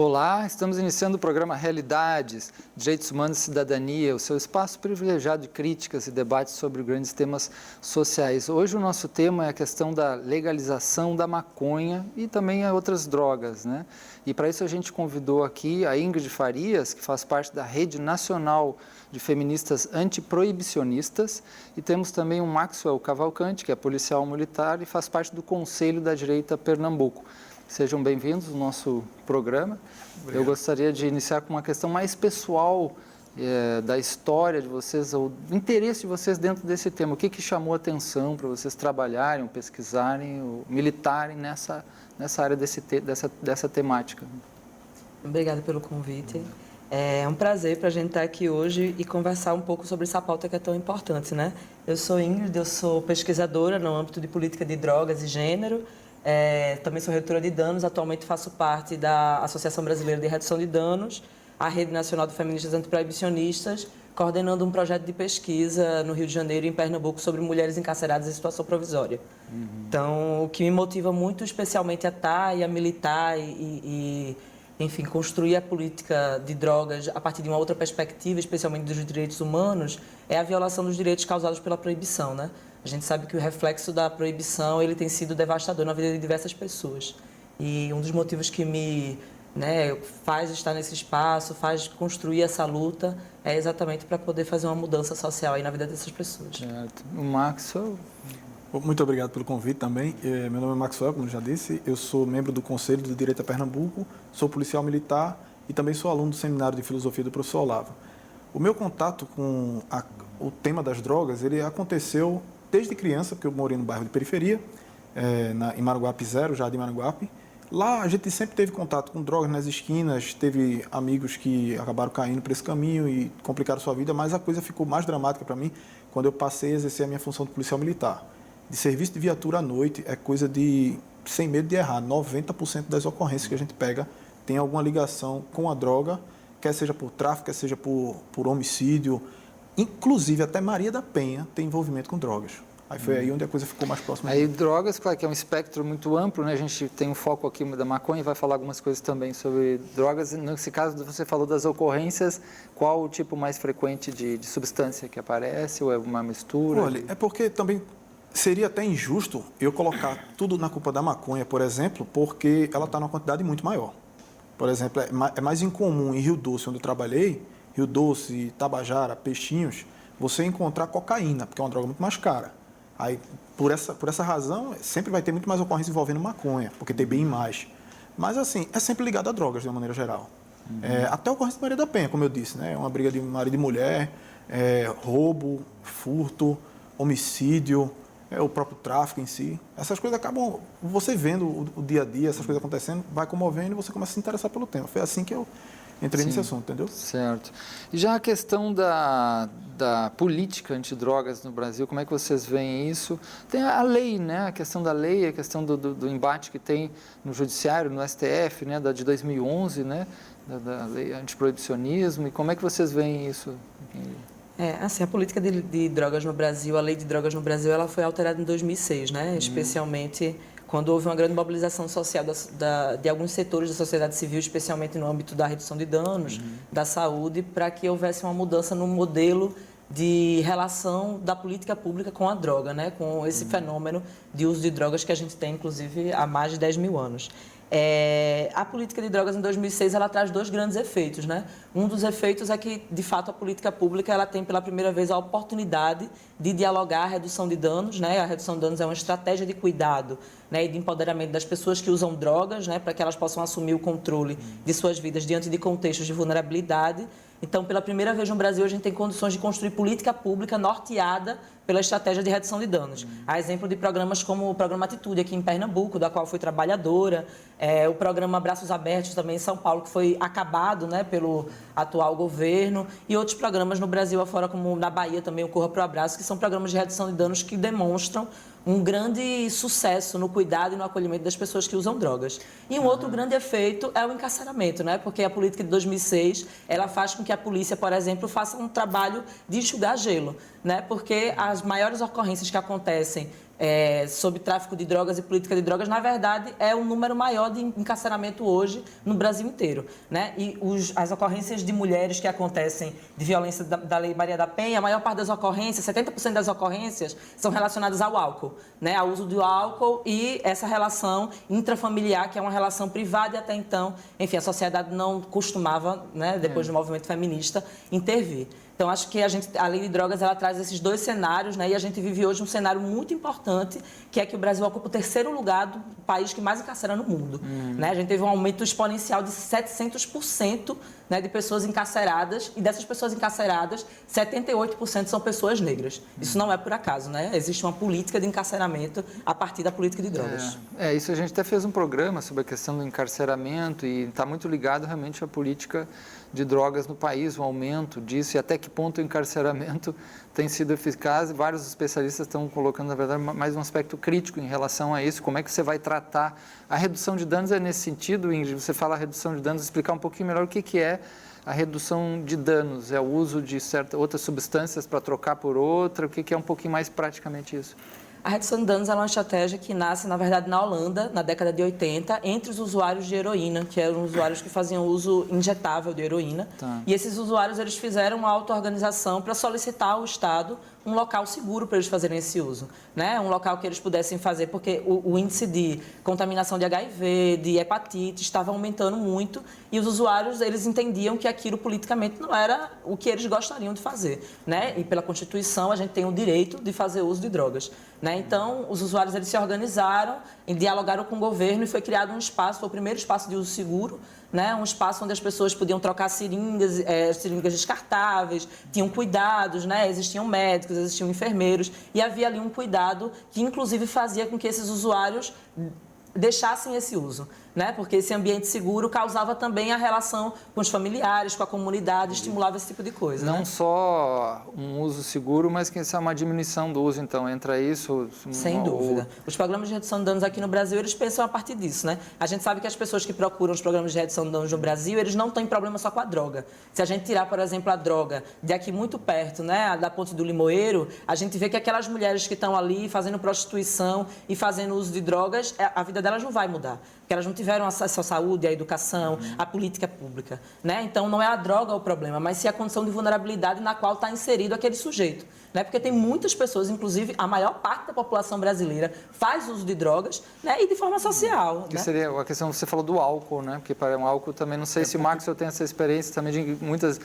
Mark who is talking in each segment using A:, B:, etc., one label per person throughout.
A: Olá, estamos iniciando o programa Realidades, Direitos Humanos e Cidadania, o seu espaço privilegiado de críticas e debates sobre grandes temas sociais. Hoje o nosso tema é a questão da legalização da maconha e também a outras drogas, né? E para isso a gente convidou aqui a Ingrid Farias, que faz parte da Rede Nacional de Feministas Antiproibicionistas, e temos também o Maxwell Cavalcante, que é policial militar e faz parte do Conselho da Direita Pernambuco. Sejam bem-vindos ao nosso programa. Obrigado. Eu gostaria de iniciar com uma questão mais pessoal da história de vocês, ou do interesse de vocês dentro desse tema. O que chamou a atenção para vocês trabalharem, pesquisarem, ou militarem nessa área dessa temática?
B: Obrigada pelo convite. É um prazer para a gente estar aqui hoje e conversar um pouco sobre essa pauta que é tão importante, né? Eu sou Ingrid, eu sou pesquisadora no âmbito de política de drogas e gênero. Também sou redutora de danos, atualmente faço parte da Associação Brasileira de Redução de Danos, a Rede Nacional de Feministas Antiproibicionistas, coordenando um projeto de pesquisa no Rio de Janeiro e em Pernambuco sobre mulheres encarceradas em situação provisória. Então, o que me motiva muito especialmente a estar e a militar enfim, construir a política de drogas a partir de uma outra perspectiva, especialmente dos direitos humanos, é a violação dos direitos causados pela proibição, né? A gente sabe que o reflexo da proibição ele tem sido devastador na vida de diversas pessoas. E um dos motivos que me faz estar nesse espaço, faz construir essa luta, é exatamente para poder fazer uma mudança social aí na vida dessas pessoas.
A: Certo. O Maxwell?
C: Muito obrigado pelo convite também. Meu nome é Maxwell, como já disse, eu sou membro do Conselho do Direito a Pernambuco, sou policial militar e também sou aluno do Seminário de Filosofia do professor Olavo. O meu contato com o tema das drogas, ele aconteceu desde criança, porque eu morei no bairro de periferia, em Maranguape Zero, Jardim Maranguape. Lá a gente sempre teve contato com drogas nas esquinas, teve amigos que acabaram caindo por esse caminho e complicaram sua vida, mas a coisa ficou mais dramática para mim quando eu passei a exercer a minha função de policial militar. De serviço de viatura à noite é coisa de, sem medo de errar, 90% das ocorrências que a gente pega tem alguma ligação com a droga, quer seja por tráfico, quer seja por homicídio. Inclusive, até Maria da Penha tem envolvimento com drogas. Aí foi aí onde a coisa ficou mais próxima.
A: Aí drogas, claro que é um espectro muito amplo, né? A gente tem um foco aqui da maconha e vai falar algumas coisas também sobre drogas. Nesse caso, você falou das ocorrências, qual o tipo mais frequente de substância que aparece, ou é uma mistura?
C: Olha, é porque também seria até injusto eu colocar tudo na culpa da maconha, por exemplo, porque ela está numa quantidade muito maior. Por exemplo, é mais incomum em Rio Doce, onde eu trabalhei, Rio Doce, Tabajara, Peixinhos, você encontrar cocaína, porque é uma droga muito mais cara. Aí, por essa razão, sempre vai ter muito mais ocorrência envolvendo maconha, porque tem bem mais. Mas, assim, é sempre ligado a drogas, de uma maneira geral. Até a ocorrência de Maria da Penha, como eu disse, né? Uma briga de marido e mulher, roubo, furto, homicídio, o próprio tráfico em si. Essas coisas acabam, você vendo o dia a dia, essas coisas acontecendo, vai comovendo e você começa a se interessar pelo tema. Foi assim que eu entrei nesse assunto, entendeu?
A: Certo. E já a questão da política antidrogas no Brasil, como é que vocês veem isso? Tem a lei, né? A questão da lei, a questão do embate que tem no Judiciário, no STF, né? De 2011, né? Da lei antiproibicionismo. E como é que vocês veem isso?
B: Assim, a política de drogas no Brasil, a lei de drogas no Brasil, ela foi alterada em 2006, né? Especialmente quando houve uma grande mobilização social de alguns setores da sociedade civil, especialmente no âmbito da redução de danos, da saúde, para que houvesse uma mudança no modelo de relação da política pública com a droga, né? Com esse fenômeno de uso de drogas que a gente tem, inclusive, há mais de 10 mil anos. A política de drogas em 2006 ela traz dois grandes efeitos, né? Um dos efeitos é que, de fato, a política pública ela tem pela primeira vez a oportunidade de dialogar a redução de danos, né? A redução de danos é uma estratégia de cuidado, né, e de empoderamento das pessoas que usam drogas, né, para que elas possam assumir o controle de suas vidas diante de contextos de vulnerabilidade. Então, pela primeira vez no Brasil, a gente tem condições de construir política pública norteada pela estratégia de redução de danos. A exemplo de programas como o Programa Atitude, aqui em Pernambuco, da qual fui trabalhadora, o Programa Braços Abertos, também em São Paulo, que foi acabado, né, pelo atual governo, e outros programas no Brasil afora, como na Bahia também, o Corra Pro Abraço, que são programas de redução de danos que demonstram um grande sucesso no cuidado e no acolhimento das pessoas que usam drogas. E um outro grande efeito é o encarceramento, né? Porque a política de 2006, ela faz com que a polícia, por exemplo, faça um trabalho de enxugar gelo, né? Porque as maiores ocorrências que acontecem sobre tráfico de drogas e política de drogas, na verdade, é o número maior de encarceramento hoje no Brasil inteiro, né? E as ocorrências de mulheres que acontecem de violência da Lei Maria da Penha, a maior parte das ocorrências, 70% das ocorrências, são relacionadas ao álcool, né? Ao uso do álcool e essa relação intrafamiliar, que é uma relação privada e até então, enfim, a sociedade não costumava, né, depois do movimento feminista, intervir. Então, acho que a lei de drogas, ela traz esses dois cenários, né? E a gente vive hoje um cenário muito importante, que é que o Brasil ocupa o terceiro lugar do país que mais encarcera no mundo. Né? A gente teve um aumento exponencial de 700%, né, de pessoas encarceradas, e dessas pessoas encarceradas, 78% são pessoas negras. Isso não é por acaso, né? Existe uma política de encarceramento a partir da política de drogas.
A: Isso a gente até fez um programa sobre a questão do encarceramento e está muito ligado realmente à política de drogas no país, o aumento disso e até que ponto o encarceramento tem sido eficaz. Vários especialistas estão colocando, na verdade, mais um aspecto crítico em relação a isso. Como é que você vai tratar a redução de danos? É nesse sentido, Ingrid, você fala a redução de danos, explicar um pouquinho melhor o que é a redução de danos? É o uso de outras substâncias para trocar por outra? O que é um pouquinho mais praticamente isso?
B: A redução de danos é uma estratégia que nasce, na verdade, na Holanda, na década de 80, entre os usuários de heroína, que eram usuários que faziam uso injetável de heroína. Tá. E esses usuários, eles fizeram uma auto-organização para solicitar ao Estado um local seguro para eles fazerem esse uso, né? Um local que eles pudessem fazer, porque o índice de contaminação de HIV, de hepatite, estava aumentando muito e os usuários, eles entendiam que aquilo politicamente não era o que eles gostariam de fazer, né? E pela Constituição, a gente tem o direito de fazer uso de drogas, né? Então, os usuários, eles se organizaram, dialogaram com o governo e foi criado um espaço, foi o primeiro espaço de uso seguro, né? Um espaço onde as pessoas podiam trocar seringas descartáveis, tinham cuidados, né? Existiam médicos, existiam enfermeiros e havia ali um cuidado que, inclusive, fazia com que esses usuários deixassem esse uso, né? Porque esse ambiente seguro causava também a relação com os familiares, com a comunidade, estimulava esse tipo de coisa.
A: Não, né? Só um uso seguro, mas quem sabe uma diminuição do uso, então, entra isso?
B: Sem dúvida. Os programas de redução de danos aqui no Brasil, eles pensam a partir disso, né? A gente sabe que as pessoas que procuram os programas de redução de danos no Brasil, eles não têm problema só com a droga. Se a gente tirar, por exemplo, a droga de aqui muito perto, né, da Ponte do Limoeiro, a gente vê que aquelas mulheres que estão ali fazendo prostituição e fazendo uso de drogas, a vida delas não vai mudar, porque elas não tiveram acesso à saúde, à educação, à política pública, né? Então, não é a droga o problema, mas sim a condição de vulnerabilidade na qual está inserido aquele sujeito, né? Porque tem muitas pessoas, inclusive a maior parte da população brasileira faz uso de drogas, né? E de forma social.
A: Que seria a questão, você falou do álcool, né? Porque para um álcool também, não sei se o Max tem essa experiência também de muitas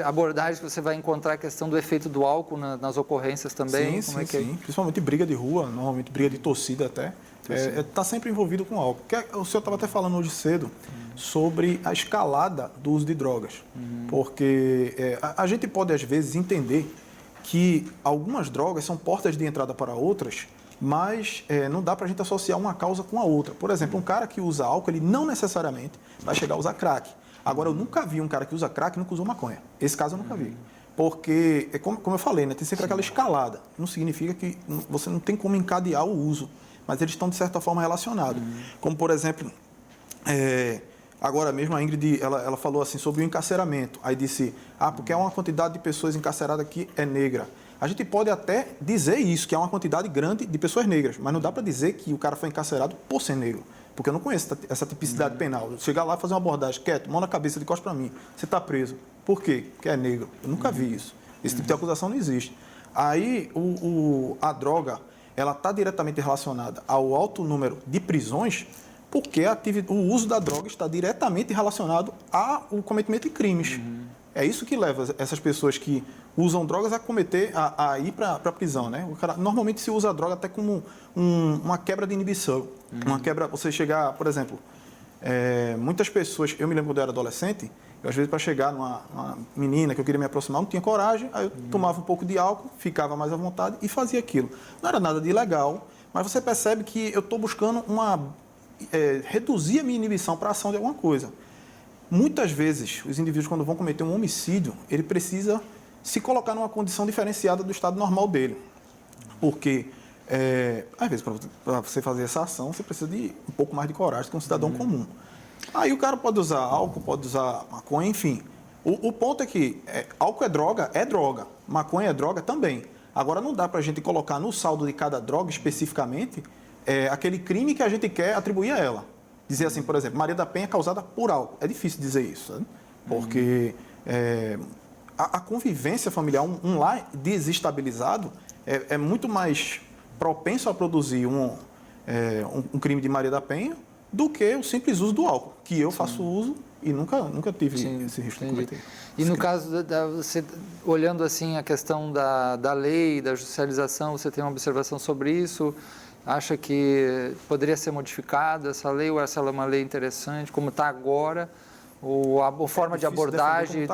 A: abordagens que você vai encontrar a questão do efeito do álcool nas ocorrências também.
C: Sim. Principalmente briga de rua, normalmente briga de torcida até. Está sempre envolvido com álcool. O senhor estava até falando hoje cedo sobre a escalada do uso de drogas. Porque a gente pode, às vezes, entender que algumas drogas são portas de entrada para outras, mas não dá para a gente associar uma causa com a outra. Por exemplo, um cara que usa álcool, ele não necessariamente vai chegar a usar crack. Agora, eu nunca vi um cara que usa crack e nunca usou maconha. Esse caso eu nunca vi. Porque, como eu falei, né, tem sempre aquela escalada. Não significa que você não tem como encadear o uso, mas eles estão, de certa forma, relacionados. Como, por exemplo, agora mesmo a Ingrid, ela falou assim sobre o encarceramento. Aí disse, porque é uma quantidade de pessoas encarceradas que é negra. A gente pode até dizer isso, que é uma quantidade grande de pessoas negras, mas não dá para dizer que o cara foi encarcerado por ser negro, porque eu não conheço essa tipicidade penal. Chegar lá e fazer uma abordagem, quieto, mão na cabeça, de costas para mim, você está preso. Por quê? Porque é negro. Eu nunca vi isso. Esse tipo de acusação não existe. Aí, a droga, ela está diretamente relacionada ao alto número de prisões, porque o uso da droga está diretamente relacionado ao cometimento de crimes. É isso que leva essas pessoas que usam drogas a ir para a prisão, né? O cara, normalmente se usa a droga até como uma quebra de inibição. Uma quebra, você chegar, por exemplo, muitas pessoas, eu me lembro quando eu era adolescente, eu, às vezes, para chegar numa menina que eu queria me aproximar, não tinha coragem, aí eu tomava um pouco de álcool, ficava mais à vontade e fazia aquilo. Não era nada de ilegal, mas você percebe que eu estou buscando reduzir a minha inibição para a ação de alguma coisa. Muitas vezes, os indivíduos, quando vão cometer um homicídio, ele precisa se colocar numa condição diferenciada do estado normal dele. Porque, às vezes, para você fazer essa ação, você precisa de um pouco mais de coragem que um cidadão comum. Aí o cara pode usar álcool, pode usar maconha, enfim. O ponto é que álcool é droga, maconha é droga também. Agora, não dá para a gente colocar no saldo de cada droga, especificamente, aquele crime que a gente quer atribuir a ela. Dizer assim, por exemplo, Maria da Penha é causada por álcool. É difícil dizer isso, sabe? Porque a convivência familiar, um lar desestabilizado, é muito mais propenso a produzir um crime de Maria da Penha do que o simples uso do álcool, que eu faço uso e nunca tive esse risco de cometer.
A: E no caso, você olhando assim a questão da lei, da judicialização, você tem uma observação sobre isso? Acha que poderia ser modificada essa lei, ou essa é uma lei interessante, como está agora? Ou a forma de abordagem,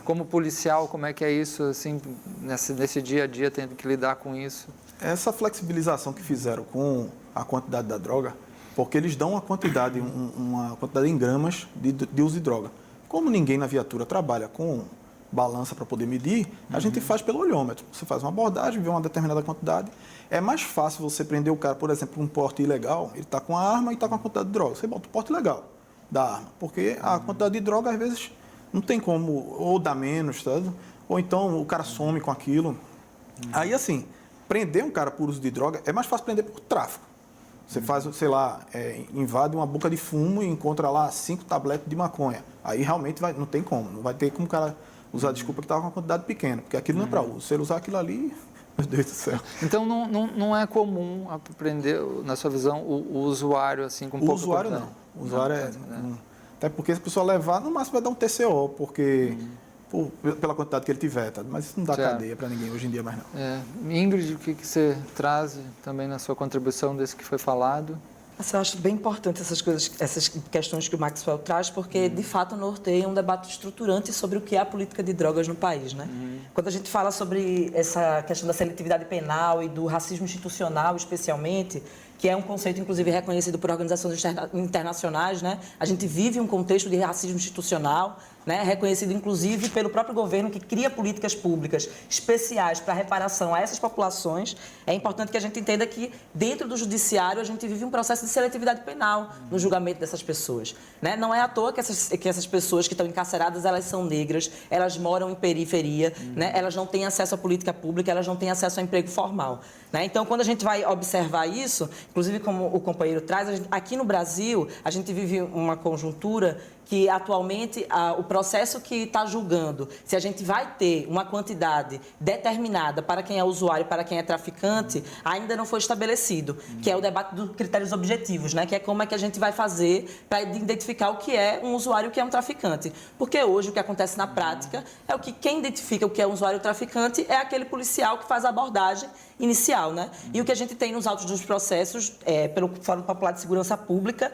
A: como policial, como é que é isso, assim, nesse dia a dia, tendo que lidar com isso?
C: Essa flexibilização que fizeram com a quantidade da droga, porque eles dão uma quantidade em gramas de uso de droga. Como ninguém na viatura trabalha com balança para poder medir, a gente faz pelo olhômetro. Você faz uma abordagem, vê uma determinada quantidade. É mais fácil você prender o cara, por exemplo, por um porte ilegal, ele está com a arma e está com a quantidade de droga. Você bota o porte legal da arma, porque a quantidade de droga, às vezes, não tem como, ou dá menos, tá? Ou então o cara some com aquilo. Aí, assim, prender um cara por uso de droga é mais fácil prender por tráfico. Você faz, sei lá, invade uma boca de fumo e encontra lá 5 tabletes de maconha. Aí realmente não tem como, não vai ter como o cara usar a desculpa que estava com uma quantidade pequena, porque aquilo não é para uso. Se ele usar aquilo ali, meu Deus do céu.
A: Então não é comum aprender, na sua visão, o usuário assim com pouco.
C: O usuário não. O usuário até porque se a pessoa levar, no máximo vai dar um TCO, porque pela quantidade que ele tiver, tá? Mas isso não dá cadeia para ninguém hoje em dia mais não.
A: Ingrid, o que você traz também na sua contribuição desse que foi falado?
B: Eu acho bem importante essas questões que o Maxwell traz, porque, de fato, norteia um debate estruturante sobre o que é a política de drogas no país, né? Quando a gente fala sobre essa questão da seletividade penal e do racismo institucional, especialmente, que é um conceito, inclusive, reconhecido por organizações internacionais, né? A gente vive um contexto de racismo institucional, né? Reconhecido, inclusive, pelo próprio governo, que cria políticas públicas especiais para reparação a essas populações. É importante que a gente entenda que, dentro do judiciário, a gente vive um processo de seletividade penal no julgamento dessas pessoas, né? Não é à toa que essas pessoas que estão encarceradas, elas são negras, elas moram em periferia, né? Elas não têm acesso à política pública, elas não têm acesso ao emprego formal, né? Então, quando a gente vai observar isso, inclusive como o companheiro traz, aqui no Brasil, a gente vive uma conjuntura que atualmente o processo que está julgando se a gente vai ter uma quantidade determinada para quem é usuário, para quem é traficante, ainda não foi estabelecido, que é o debate dos critérios objetivos, né? Que é como é que a gente vai fazer para identificar o que é um usuário e o que é um traficante. Porque hoje o que acontece na prática é que quem identifica o que é um usuário e traficante é aquele policial que faz a abordagem inicial, né? E o que a gente tem nos autos dos processos, pelo Fórum Popular de Segurança Pública,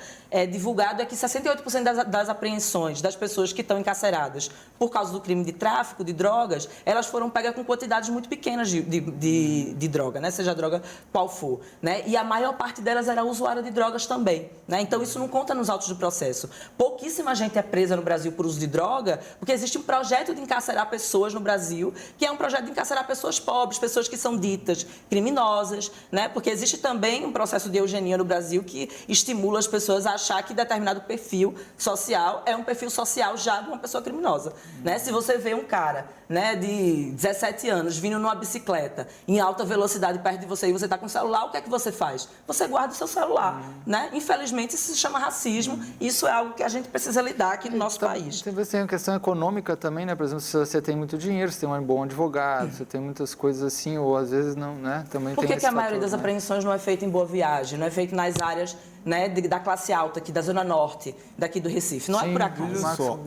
B: divulgado é que 68% das apreensões das pessoas que estão encarceradas por causa do crime de tráfico de drogas, elas foram pegas com quantidades muito pequenas de droga, né? Seja a droga qual for, né? E a maior parte delas era usuária de drogas também, né? Então isso não conta nos autos do processo. Pouquíssima gente é presa no Brasil por uso de droga, porque existe um projeto de encarcerar pessoas no Brasil, que é um projeto de encarcerar pessoas pobres, pessoas que são ditas criminosas, né? Porque existe também um processo de eugenia no Brasil que estimula as pessoas a achar que determinado perfil social é um perfil social já de uma pessoa criminosa, né? Se você vê um cara, né, de 17 anos vindo numa bicicleta em alta velocidade perto de você e você está com o celular, o que é que você faz? Você guarda o seu celular, né? Infelizmente isso se chama racismo, isso é algo que a gente precisa lidar aqui no nosso país.
A: Você tem uma questão econômica também, né? Por exemplo, se você tem muito dinheiro, você tem um bom advogado, você tem muitas coisas assim, ou às vezes não, né? Também
B: Por
A: tem
B: que a maioria das apreensões não é feita em Boa Viagem, não é feita nas áreas, né, da classe alta aqui, da Zona Norte, daqui do Recife? Não é por acaso.
C: Veja só,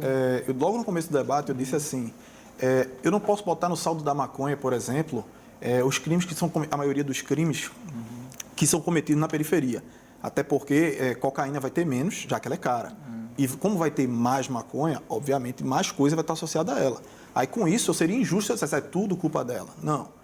C: logo no começo do debate eu disse assim, eu não posso botar no saldo da maconha, por exemplo, os crimes que são, a maioria dos crimes que são cometidos na periferia. Até porque cocaína vai ter menos, já que ela é cara. E como vai ter mais maconha, obviamente, mais coisa vai estar associada a ela. Aí, com isso, eu seria injusto se é tudo culpa dela. Não.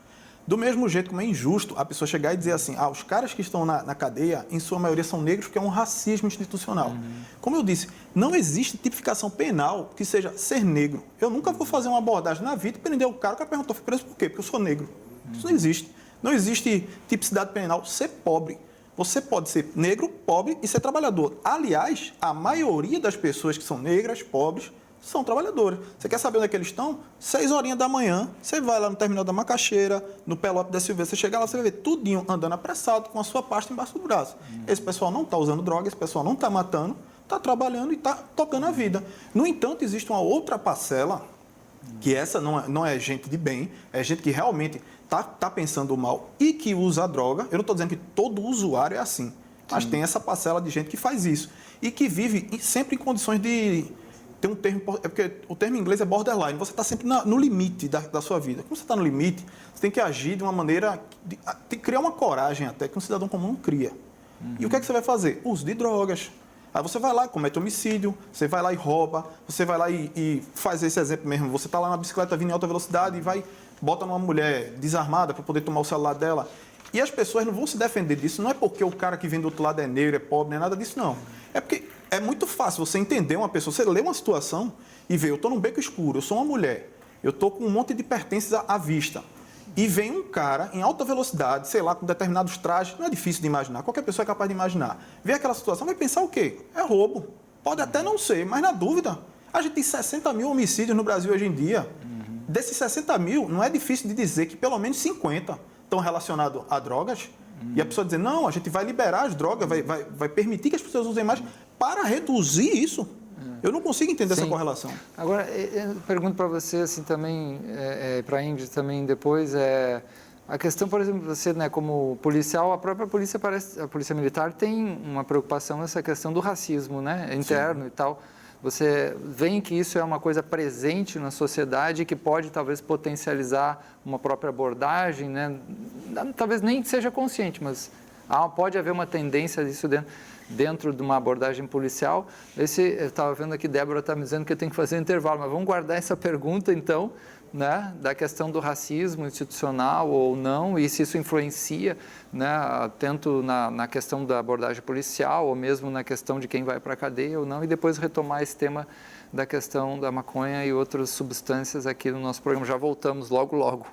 C: Do mesmo jeito como é injusto a pessoa chegar e dizer assim, os caras que estão na cadeia, em sua maioria são negros, que é um racismo institucional. Como eu disse, não existe tipificação penal que seja ser negro. Eu nunca vou fazer uma abordagem na vida e prender o cara perguntou, foi preso por quê? Porque eu sou negro. Isso não existe. Não existe tipicidade penal ser pobre. Você pode ser negro, pobre e ser trabalhador. Aliás, a maioria das pessoas que são negras, pobres, são trabalhadores. Você quer saber onde é que eles estão? 6 horinhas da manhã, você vai lá no terminal da Macaxeira, no Pelope da Silveira, você chega lá, você vai ver tudinho andando apressado com a sua pasta embaixo do braço. Esse pessoal não está usando droga, esse pessoal não está matando, está trabalhando e está tocando a vida. No entanto, existe uma outra parcela, que essa não é gente de bem, é gente que realmente está pensando mal e que usa a droga. Eu não estou dizendo que todo usuário é assim, mas tem essa parcela de gente que faz isso e que vive sempre em condições de... Tem um termo, é porque o termo em inglês é borderline, você está sempre no limite da sua vida. Como você está no limite, você tem que agir de uma maneira, de criar uma coragem até que um cidadão comum não cria. E o que é que você vai fazer? Uso de drogas. Aí você vai lá, comete homicídio, você vai lá e rouba, você vai lá e faz esse exemplo mesmo, você está lá na bicicleta vindo em alta velocidade e vai, bota numa mulher desarmada para poder tomar o celular dela. E as pessoas não vão se defender disso, não é porque o cara que vem do outro lado é negro, é pobre, não é nada disso, não. É porque é muito fácil você entender uma pessoa, você lê uma situação e vê, eu estou num beco escuro, eu sou uma mulher, eu estou com um monte de pertences à vista. E vem um cara em alta velocidade, sei lá, com determinados trajes, não é difícil de imaginar, qualquer pessoa é capaz de imaginar. Vê aquela situação, vai pensar o quê? É roubo. Pode até não ser, mas na dúvida, a gente tem 60 mil homicídios no Brasil hoje em dia. Desses 60 mil, não é difícil de dizer que pelo menos 50 estão relacionados a drogas. E a pessoa dizer, não, a gente vai liberar as drogas, vai permitir que as pessoas usem mais para reduzir isso. Eu não consigo entender essa correlação.
A: Agora, eu pergunto para você, assim, também, para a Ingrid também depois, a questão, por exemplo, você, né, como policial, a própria polícia a polícia militar tem uma preocupação nessa questão do racismo, né, interno. Sim. E tal. Você vê que isso é uma coisa presente na sociedade que pode, talvez, potencializar uma própria abordagem, né? Talvez nem seja consciente, mas pode haver uma tendência disso dentro de uma abordagem policial. Eu estava vendo aqui, Débora está me dizendo que eu tenho que fazer um intervalo, mas vamos guardar essa pergunta, então, né, da questão do racismo institucional ou não, e se isso influencia, né, tanto na questão da abordagem policial ou mesmo na questão de quem vai para a cadeia ou não, e depois retomar esse tema da questão da maconha e outras substâncias aqui no nosso programa. Já voltamos logo, logo.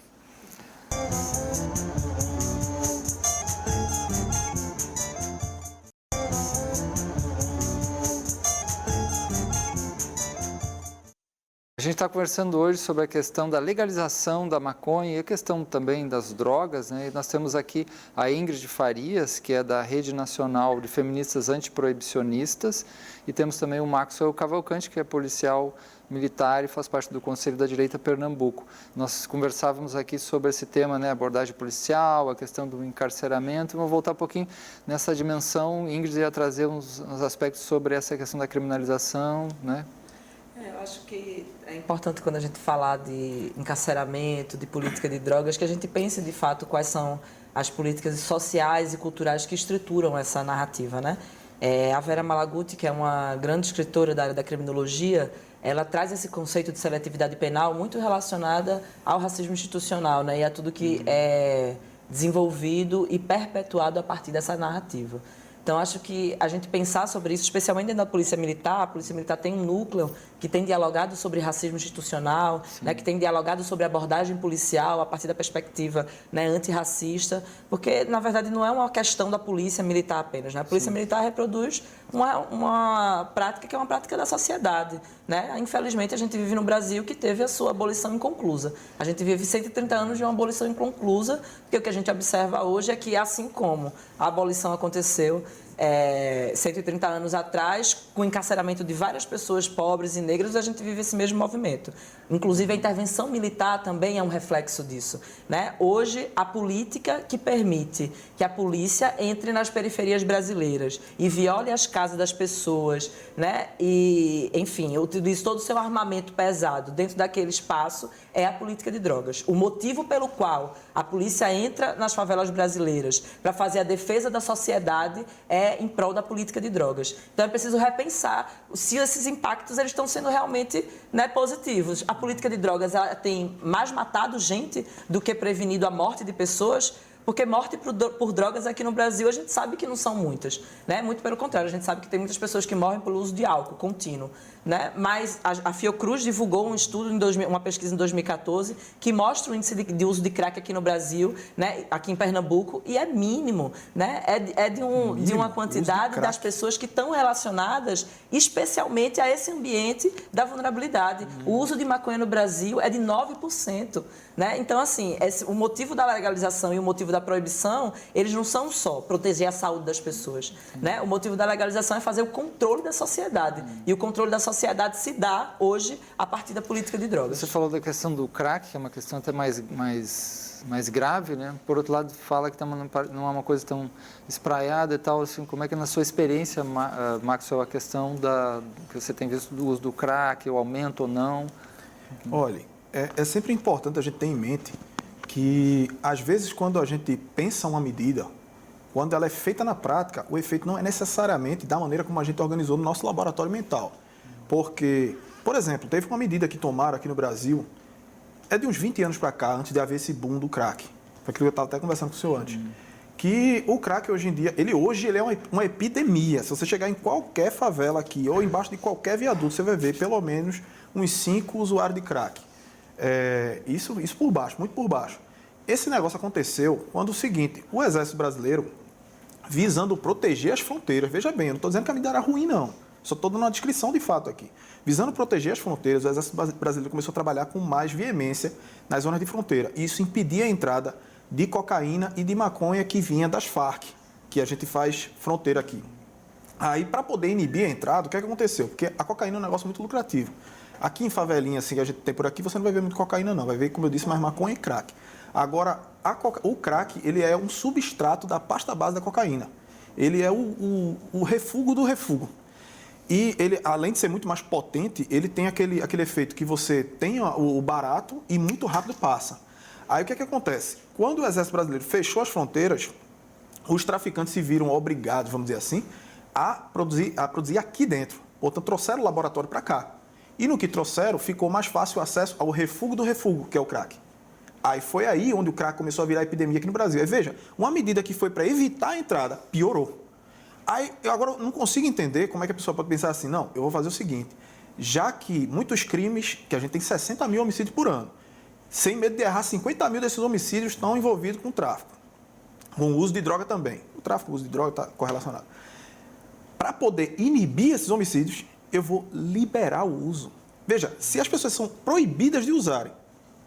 A: A gente está conversando hoje sobre a questão da legalização da maconha e a questão também das drogas, né? E nós temos aqui a Ingrid Farias, que é da Rede Nacional de Feministas Antiproibicionistas, e temos também o Maxwell Cavalcante, que é policial militar e faz parte do Conselho da Direita Pernambuco. Nós conversávamos aqui sobre esse tema, né, abordagem policial, a questão do encarceramento. Vamos voltar um pouquinho nessa dimensão. Ingrid ia trazer uns aspectos sobre essa questão da criminalização, né?
B: Eu acho que é importante, quando a gente falar de encarceramento, de política de drogas, que a gente pense de fato quais são as políticas sociais e culturais que estruturam essa narrativa, né? A Vera Malaguti, que é uma grande escritora da área da criminologia, ela traz esse conceito de seletividade penal muito relacionada ao racismo institucional, né? E a tudo que é desenvolvido e perpetuado a partir dessa narrativa. Então, acho que a gente pensar sobre isso, especialmente dentro da Polícia Militar, a Polícia Militar tem um núcleo que tem dialogado sobre racismo institucional, né, que tem dialogado sobre abordagem policial a partir da perspectiva, né, antirracista, porque, na verdade, não é uma questão da Polícia Militar apenas, né? A Polícia Militar reproduz uma prática que é uma prática da sociedade, né? Infelizmente, a gente vive no Brasil que teve a sua abolição inconclusa. A gente vive 130 anos de uma abolição inconclusa, porque o que a gente observa hoje é que, assim como a abolição aconteceu 130 anos atrás, com o encarceramento de várias pessoas pobres e negras, a gente vive esse mesmo movimento. Inclusive, a intervenção militar também é um reflexo disso, né? Hoje, a política que permite que a polícia entre nas periferias brasileiras e viole as casas das pessoas, né? E, enfim, utilize todo o seu armamento pesado dentro daquele espaço, é a política de drogas. O motivo pelo qual a polícia entra nas favelas brasileiras para fazer a defesa da sociedade é em prol da política de drogas. Então, é preciso repensar se esses impactos eles estão sendo realmente, né, positivos. A política de drogas ela tem mais matado gente do que prevenido a morte de pessoas, Porque morte por drogas aqui no Brasil, a gente sabe que não são muitas, né? Muito pelo contrário, a gente sabe que tem muitas pessoas que morrem pelo uso de álcool contínuo, né? Mas a Fiocruz divulgou um estudo, uma pesquisa em 2014, que mostra o índice de uso de crack aqui no Brasil, né? Aqui em Pernambuco, e é mínimo, né? É de uma quantidade das pessoas que estão relacionadas especialmente a esse ambiente da vulnerabilidade. O uso de maconha no Brasil é de 9%. Né? Então, assim, o motivo da legalização e o motivo da proibição, eles não são só proteger a saúde das pessoas. Né? O motivo da legalização é fazer o controle da sociedade. E o controle da sociedade se dá hoje a partir da política de drogas.
A: Você falou da questão do crack, que é uma questão até mais grave, né? Por outro lado, fala que não é uma coisa tão espraiada e tal. Assim, como é que, na sua experiência, Maxwell, a questão que você tem visto do uso do crack, o aumento ou não?
C: Olha, é sempre importante a gente ter em mente que, às vezes, quando a gente pensa uma medida, quando ela é feita na prática, o efeito não é necessariamente da maneira como a gente organizou no nosso laboratório mental. Porque, por exemplo, teve uma medida que tomaram aqui no Brasil, é de uns 20 anos para cá, antes de haver esse boom do crack. Foi aquilo que eu estava até conversando com o senhor antes. Que o crack, hoje em dia, ele é uma epidemia. Se você chegar em qualquer favela aqui, ou embaixo de qualquer viaduto, você vai ver pelo menos uns 5 usuários de crack. Isso por baixo, muito por baixo. Esse negócio aconteceu quando o seguinte, o Exército Brasileiro, visando proteger as fronteiras, veja bem, eu não estou dizendo que a medida era ruim, não. Só estou dando uma descrição de fato aqui. Visando proteger as fronteiras, o Exército Brasileiro começou a trabalhar com mais veemência nas zonas de fronteira. E isso impedia a entrada de cocaína e de maconha que vinha das Farc, que a gente faz fronteira aqui. Aí, para poder inibir a entrada, o que aconteceu? Porque a cocaína é um negócio muito lucrativo. Aqui em favelinha, assim, que a gente tem por aqui, você não vai ver muito cocaína, não. Vai ver, como eu disse, mais maconha e crack. Agora, o crack, ele é um substrato da pasta base da cocaína. Ele é o refúgio do refúgio. E ele, além de ser muito mais potente, ele tem aquele efeito que você tem o barato e muito rápido passa. Aí, o que acontece? Quando o Exército Brasileiro fechou as fronteiras, os traficantes se viram obrigados, vamos dizer assim, a produzir aqui dentro. Portanto, trouxeram o laboratório para cá. E no que trouxeram, ficou mais fácil o acesso ao refúgio do refúgio, que é o crack. Aí foi aí onde o crack começou a virar epidemia aqui no Brasil. Aí veja, uma medida que foi para evitar a entrada, piorou. Aí eu agora não consigo entender como é que a pessoa pode pensar assim, não, eu vou fazer o seguinte, já que muitos crimes, que a gente tem 60 mil homicídios por ano, sem medo de errar, 50 mil desses homicídios estão envolvidos com o tráfico, com o uso de droga também. O tráfico, o uso de droga está correlacionado. Para poder inibir esses homicídios, eu vou liberar o uso. Veja, se as pessoas são proibidas de usarem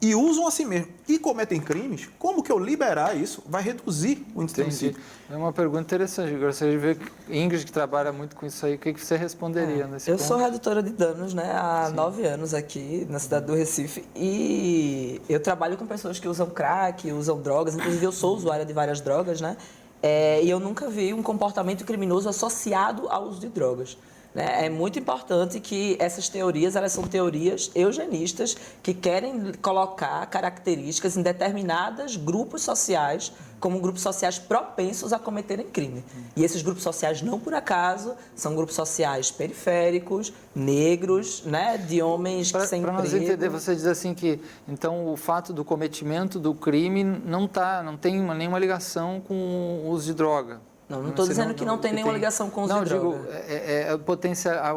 C: e usam assim mesmo e cometem crimes, como que eu liberar isso vai reduzir o índice de homicídio?
A: É uma pergunta interessante. Eu gostaria de ver, Ingrid, que trabalha muito com isso aí, o que você responderia nesse ponto?
B: Eu sou redutora de danos, né, há 9 anos aqui na cidade do Recife, e eu trabalho com pessoas que usam crack, usam drogas, inclusive eu sou usuária de várias drogas, né, e eu nunca vi um comportamento criminoso associado ao uso de drogas. É muito importante que essas teorias, elas são teorias eugenistas que querem colocar características em determinados grupos sociais como grupos sociais propensos a cometerem crime. E esses grupos sociais, não por acaso, são grupos sociais periféricos, negros, né, de homens sem emprego.
A: Para nós entender, você diz assim que, então, o fato do cometimento do crime não tem nenhuma ligação com o uso de droga.
B: Não estou dizendo que não tem nenhuma ligação com o uso de droga.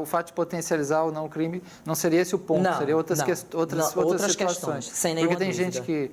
A: O fato de potencializar ou não o crime, não seria esse o ponto, seria outras situações.
B: Questões, sem nenhuma
A: Porque tem
B: dúvida.
A: gente que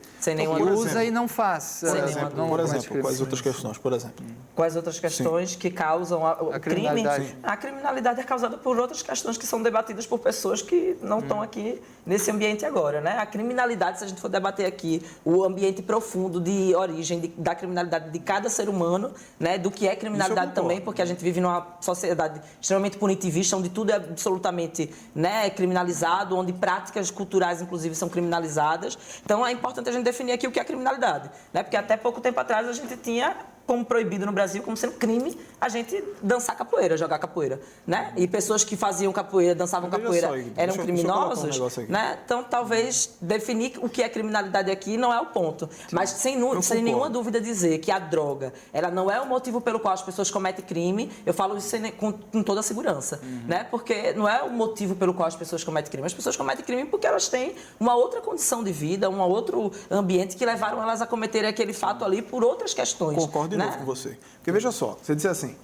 B: usa
A: exemplo, e não faz.
C: Por exemplo, quais outras questões, por exemplo?
B: Quais outras questões que causam o crime? A criminalidade é causada por outras questões que são debatidas por pessoas que não estão aqui nesse ambiente agora, né? A criminalidade, se a gente for debater aqui o ambiente profundo de origem da criminalidade de cada ser humano, né, do que é criminalidade também, porque a gente vive numa sociedade extremamente punitivista, onde tudo é absolutamente, né, criminalizado, onde práticas culturais, inclusive, são criminalizadas. Então, é importante a gente definir aqui o que é criminalidade, né? Porque até pouco tempo atrás a gente tinha como proibido no Brasil, como sendo crime a gente dançar capoeira, jogar capoeira, né? E pessoas que faziam capoeira, dançavam capoeira, eram criminosos, né? Então, talvez definir o que é criminalidade aqui não é o ponto. Mas sem nenhuma dúvida dizer que a droga, ela não é o motivo pelo qual as pessoas cometem crime, eu falo isso com toda a segurança, né? Porque não é o motivo pelo qual as pessoas cometem crime. As pessoas cometem crime porque elas têm uma outra condição de vida, um outro ambiente que levaram elas a cometerem aquele fato ali por outras questões.
C: Concordo de novo com você. Porque veja só, você disse assim,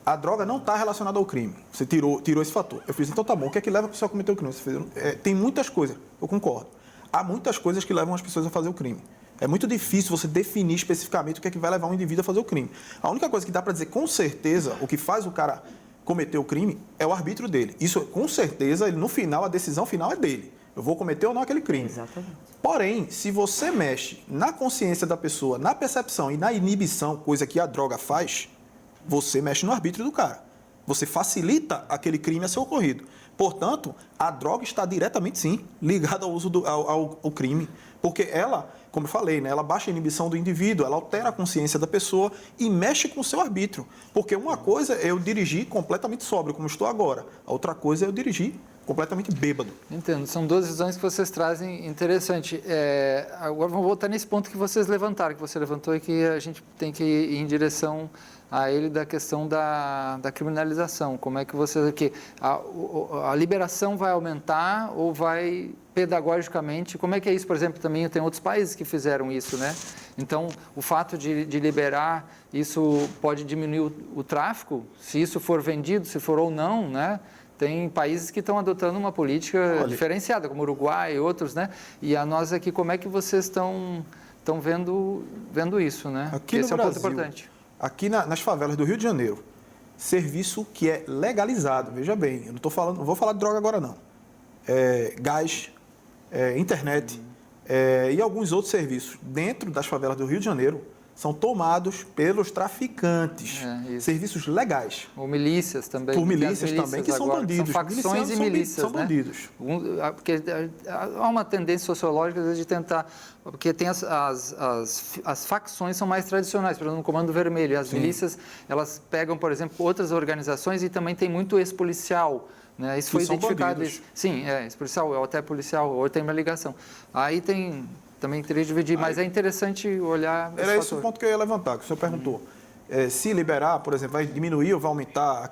C: a droga não está relacionada ao crime. Você tirou esse fator. Eu fiz, então tá bom, o que é que leva a pessoa a cometer o crime? Você fez, tem muitas coisas, eu concordo. Há muitas coisas que levam as pessoas a fazer o crime. É muito difícil você definir especificamente o que é que vai levar um indivíduo a fazer o crime. A única coisa que dá para dizer com certeza, o que faz o cara cometer o crime, é o arbítrio dele. Isso, com certeza, no final, a decisão final é dele. Eu vou cometer ou não aquele crime.
B: Exatamente.
C: Porém, se você mexe na consciência da pessoa, na percepção e na inibição, coisa que a droga faz, você mexe no arbítrio do cara. Você facilita aquele crime a ser ocorrido. Portanto, a droga está diretamente, sim, ligada ao uso ao crime. Porque ela, como eu falei, né, ela baixa a inibição do indivíduo, ela altera a consciência da pessoa e mexe com o seu arbítrio. Porque uma coisa é eu dirigir completamente sóbrio, como estou agora. A outra coisa é eu dirigir completamente bêbado.
A: Entendo. São duas visões que vocês trazem interessante. Agora vamos voltar nesse ponto que vocês levantaram, que você levantou e que a gente tem que ir em direção a ele da questão da criminalização. Como é que vocês... a liberação vai aumentar ou vai pedagogicamente? Como é que é isso, por exemplo, também tem outros países que fizeram isso, né? Então, o fato de liberar, isso pode diminuir o tráfico, se isso for vendido, se for ou não, né? Tem países que estão adotando uma política diferenciada, como o Uruguai e outros, né? E a nós aqui, como é que vocês estão vendo isso, né?
C: Aqui
A: esse
C: no
A: é um
C: Brasil,
A: ponto importante.
C: Aqui nas favelas do Rio de Janeiro, serviço que é legalizado, veja bem, eu não vou falar de droga agora não. Gás, internet e alguns outros serviços dentro das favelas do Rio de Janeiro são tomados pelos traficantes, serviços legais.
A: Ou milícias também.
C: Por milícias também, que são
A: agora,
C: bandidos.
A: São facções e milícias,
C: são bandidos.
A: Porque há uma tendência sociológica, às vezes, de tentar... Porque tem as facções são mais tradicionais, por exemplo, no Comando Vermelho. As milícias, elas pegam, por exemplo, outras organizações e também tem muito ex-policial, né? Isso foi identificado. Sim, ex-policial, ou até policial, ou tem uma ligação. Aí tem... Também teria que dividir, mas é interessante olhar...
C: Era esse o ponto que eu ia levantar, que o senhor perguntou. Se liberar, por exemplo, vai diminuir ou vai aumentar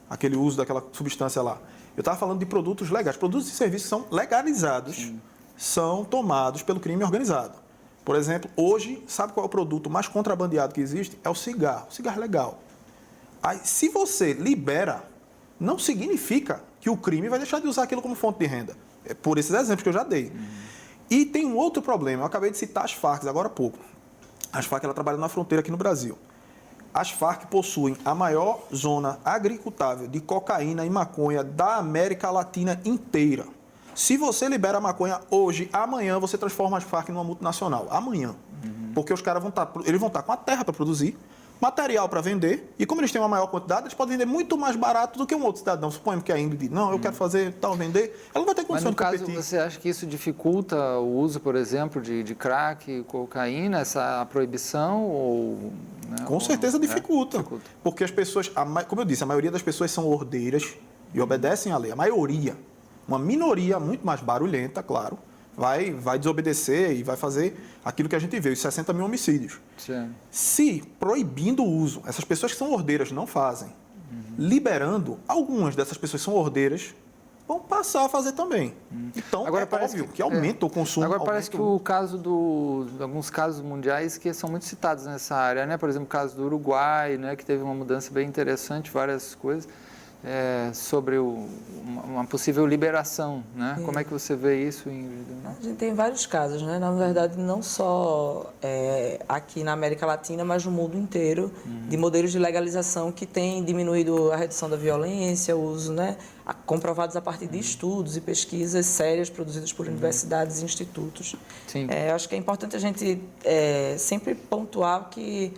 C: aquele uso daquela substância lá? Eu estava falando de produtos legais. Produtos e serviços são legalizados, são tomados pelo crime organizado. Por exemplo, hoje, sabe qual é o produto mais contrabandeado que existe? É o cigarro legal. Aí, se você libera, não significa que o crime vai deixar de usar aquilo como fonte de renda. É por esses exemplos que eu já dei. E tem um outro problema, eu acabei de citar as Farc agora há pouco. As Farc, ela trabalha na fronteira aqui no Brasil. As Farc possuem a maior zona agricultável de cocaína e maconha da América Latina inteira. Se você libera a maconha hoje, amanhã você transforma as Farc numa multinacional. Amanhã. Porque os caras vão estar com a terra para produzir, material para vender, e como eles têm uma maior quantidade, eles podem vender muito mais barato do que um outro cidadão. Suponhamos que a Ingrid, não, eu quero fazer tal, vender, ela não vai ter condição de competir.
A: Mas no caso, você acha que isso dificulta o uso, por exemplo, de crack, cocaína, essa proibição? Ou, né,
C: com certeza dificulta. Porque as pessoas, como eu disse, a maioria das pessoas são ordeiras e obedecem à lei. A maioria, uma minoria muito mais barulhenta, claro, vai desobedecer e vai fazer aquilo que a gente vê, os 60 mil homicídios.
A: Sim.
C: Se proibindo o uso, essas pessoas que são ordeiras não fazem, liberando, algumas dessas pessoas que são ordeiras vão passar a fazer também. Então, agora parece óbvio que aumenta o consumo.
A: Agora parece que o caso alguns casos mundiais que são muito citados nessa área, né? Por exemplo, o caso do Uruguai, né? Que teve uma mudança bem interessante, várias coisas. Sobre uma possível liberação, né? Como é que você vê isso, Ingrid?
B: A gente tem vários casos, né? Na verdade, não só aqui na América Latina, mas no mundo inteiro, de modelos de legalização que têm diminuído a redução da violência, o uso, né? Comprovados a partir de estudos e pesquisas sérias produzidas por universidades e institutos.
A: Sim.
B: Acho que é importante a gente sempre pontuar que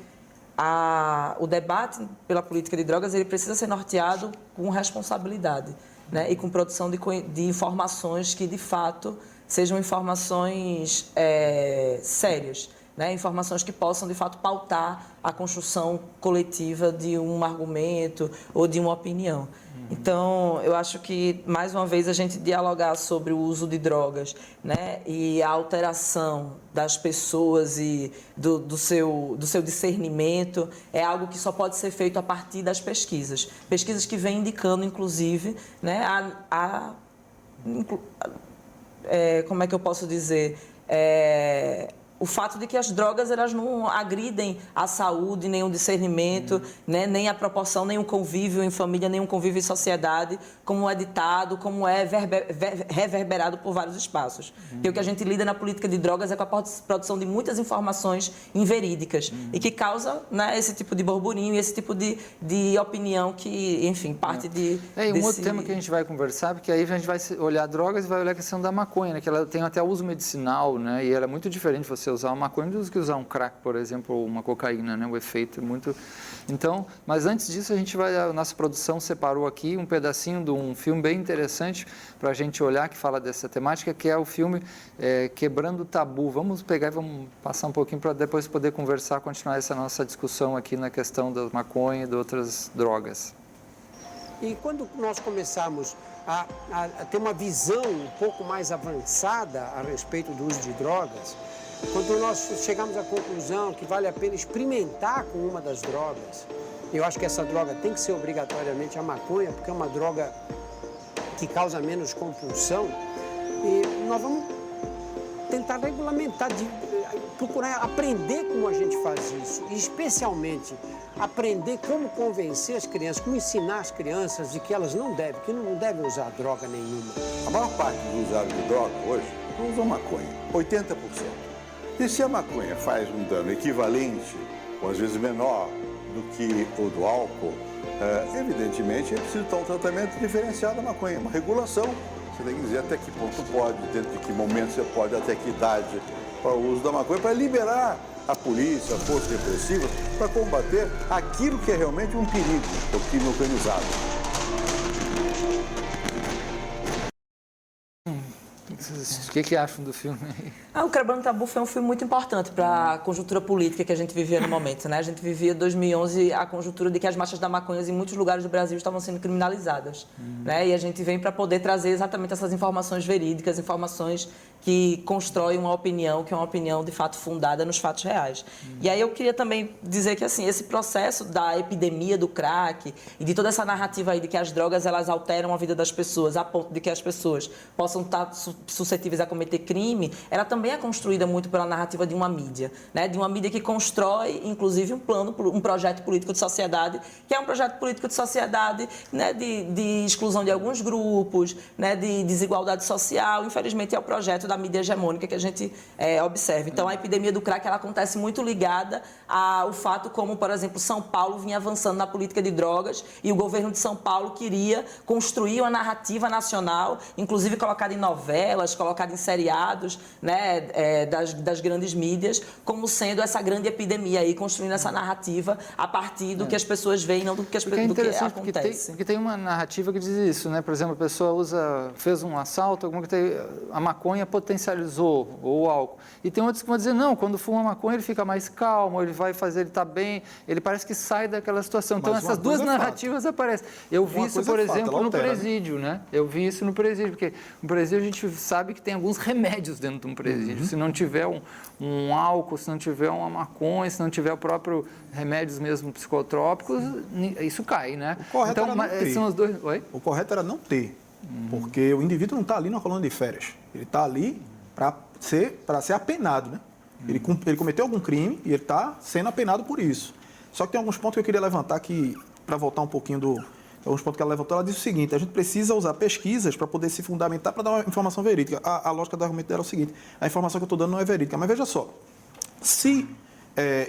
B: o debate pela política de drogas ele precisa ser norteado com responsabilidade, né? E com produção de informações que, de fato, sejam informações sérias, né? Informações que possam, de fato, pautar a construção coletiva de um argumento ou de uma opinião. Então, eu acho que, mais uma vez, a gente dialogar sobre o uso de drogas, né, e a alteração das pessoas e do seu discernimento é algo que só pode ser feito a partir das pesquisas. Pesquisas que vêm indicando, inclusive, né, como é que eu posso dizer? O fato de que as drogas elas não agridem a saúde, nem o discernimento, né, nem a proporção, nem o convívio em família, nem o convívio em sociedade, como é ditado, como é reverberado por vários espaços. Porque o que a gente lida na política de drogas é com a produção de muitas informações inverídicas e que causa, né, esse tipo de burburinho e esse tipo de opinião que, enfim, parte de...
A: Um outro tema que a gente vai conversar, porque aí a gente vai olhar drogas e vai olhar a questão da maconha, né, que ela tem até uso medicinal, né, e ela é muito diferente você usar uma maconha do que usar um crack, por exemplo, ou uma cocaína, né? O efeito é muito... Então, mas antes disso, a nossa produção separou aqui um pedacinho de um filme bem interessante para a gente olhar, que fala dessa temática, que é o filme Quebrando o Tabu. Vamos pegar e vamos passar um pouquinho para depois poder conversar, continuar essa nossa discussão aqui na questão da maconha e de outras drogas.
D: E quando nós começamos a ter uma visão um pouco mais avançada a respeito do uso de drogas, quando nós chegamos à conclusão que vale a pena experimentar com uma das drogas, eu acho que essa droga tem que ser obrigatoriamente a maconha, porque é uma droga que causa menos compulsão, e nós vamos tentar regulamentar, procurar aprender como a gente faz isso, e especialmente aprender como convencer as crianças, como ensinar as crianças de que elas não devem usar droga nenhuma.
E: A maior parte dos usuários de droga hoje não usam maconha, 80%. E se a maconha faz um dano equivalente, ou às vezes menor, do que o do álcool, evidentemente é preciso ter um tratamento diferenciado da maconha, uma regulação. Você tem que dizer até que ponto pode, dentro de que momento você pode, até que idade para o uso da maconha, para liberar a polícia, a força repressiva, para combater aquilo que é realmente um perigo, o crime organizado.
A: O que acham do filme?
B: O Quebrando o Tabu foi um filme muito importante para a conjuntura política que a gente vivia no momento, né? A gente vivia em 2011 a conjuntura de que as marchas da maconha em muitos lugares do Brasil estavam sendo criminalizadas, né? E a gente vem para poder trazer exatamente essas informações verídicas, informações que constroem uma opinião, que é uma opinião de fato fundada nos fatos reais. E aí eu queria também dizer que assim, esse processo da epidemia do crack e de toda essa narrativa aí de que as drogas elas alteram a vida das pessoas a ponto de que as pessoas possam estar suscetíveis a cometer crime, ela também é construída muito pela narrativa de uma mídia, né? De uma mídia que constrói, inclusive, um projeto político de sociedade, que é um projeto político de sociedade, né? de exclusão de alguns grupos, né? De desigualdade social. Infelizmente, é o projeto da mídia hegemônica que a gente observa. Então, a epidemia do crack ela acontece muito ligada ao fato como, por exemplo, São Paulo vinha avançando na política de drogas e o governo de São Paulo queria construir uma narrativa nacional, inclusive colocada em novelas, colocada em seriados, né, das grandes mídias, como sendo essa grande epidemia aí, construindo essa narrativa a partir do que as pessoas veem, não do que acontece.
A: Porque tem uma narrativa que diz isso, né? Por exemplo, a pessoa fez um assalto, a maconha potencializou, ou o álcool. E tem outros que vão dizer, não, quando fuma maconha ele fica mais calmo, ele está bem, ele parece que sai daquela situação. Então, essas duas narrativas aparecem. Eu vi isso, por exemplo, no presídio, né? Eu vi isso no presídio, porque no presídio a gente sabe que tem alguns remédios dentro de um presídio. Se não tiver um álcool, se não tiver uma maconha, se não tiver o próprio remédios mesmo psicotrópicos, isso cai, né?
C: O correto era não ter.
A: São os dois... Oi?
C: O correto era não ter, porque o indivíduo não está ali numa colônia de férias. Ele está ali para ser apenado, né? Ele cometeu algum crime e ele está sendo apenado por isso. Só que tem alguns pontos que eu queria levantar aqui, para voltar um pouquinho alguns pontos que ela levantou. Ela disse o seguinte: a gente precisa usar pesquisas para poder se fundamentar, para dar uma informação verídica. A lógica do argumento dela é o seguinte: a informação que eu estou dando não é verídica. Mas veja só, se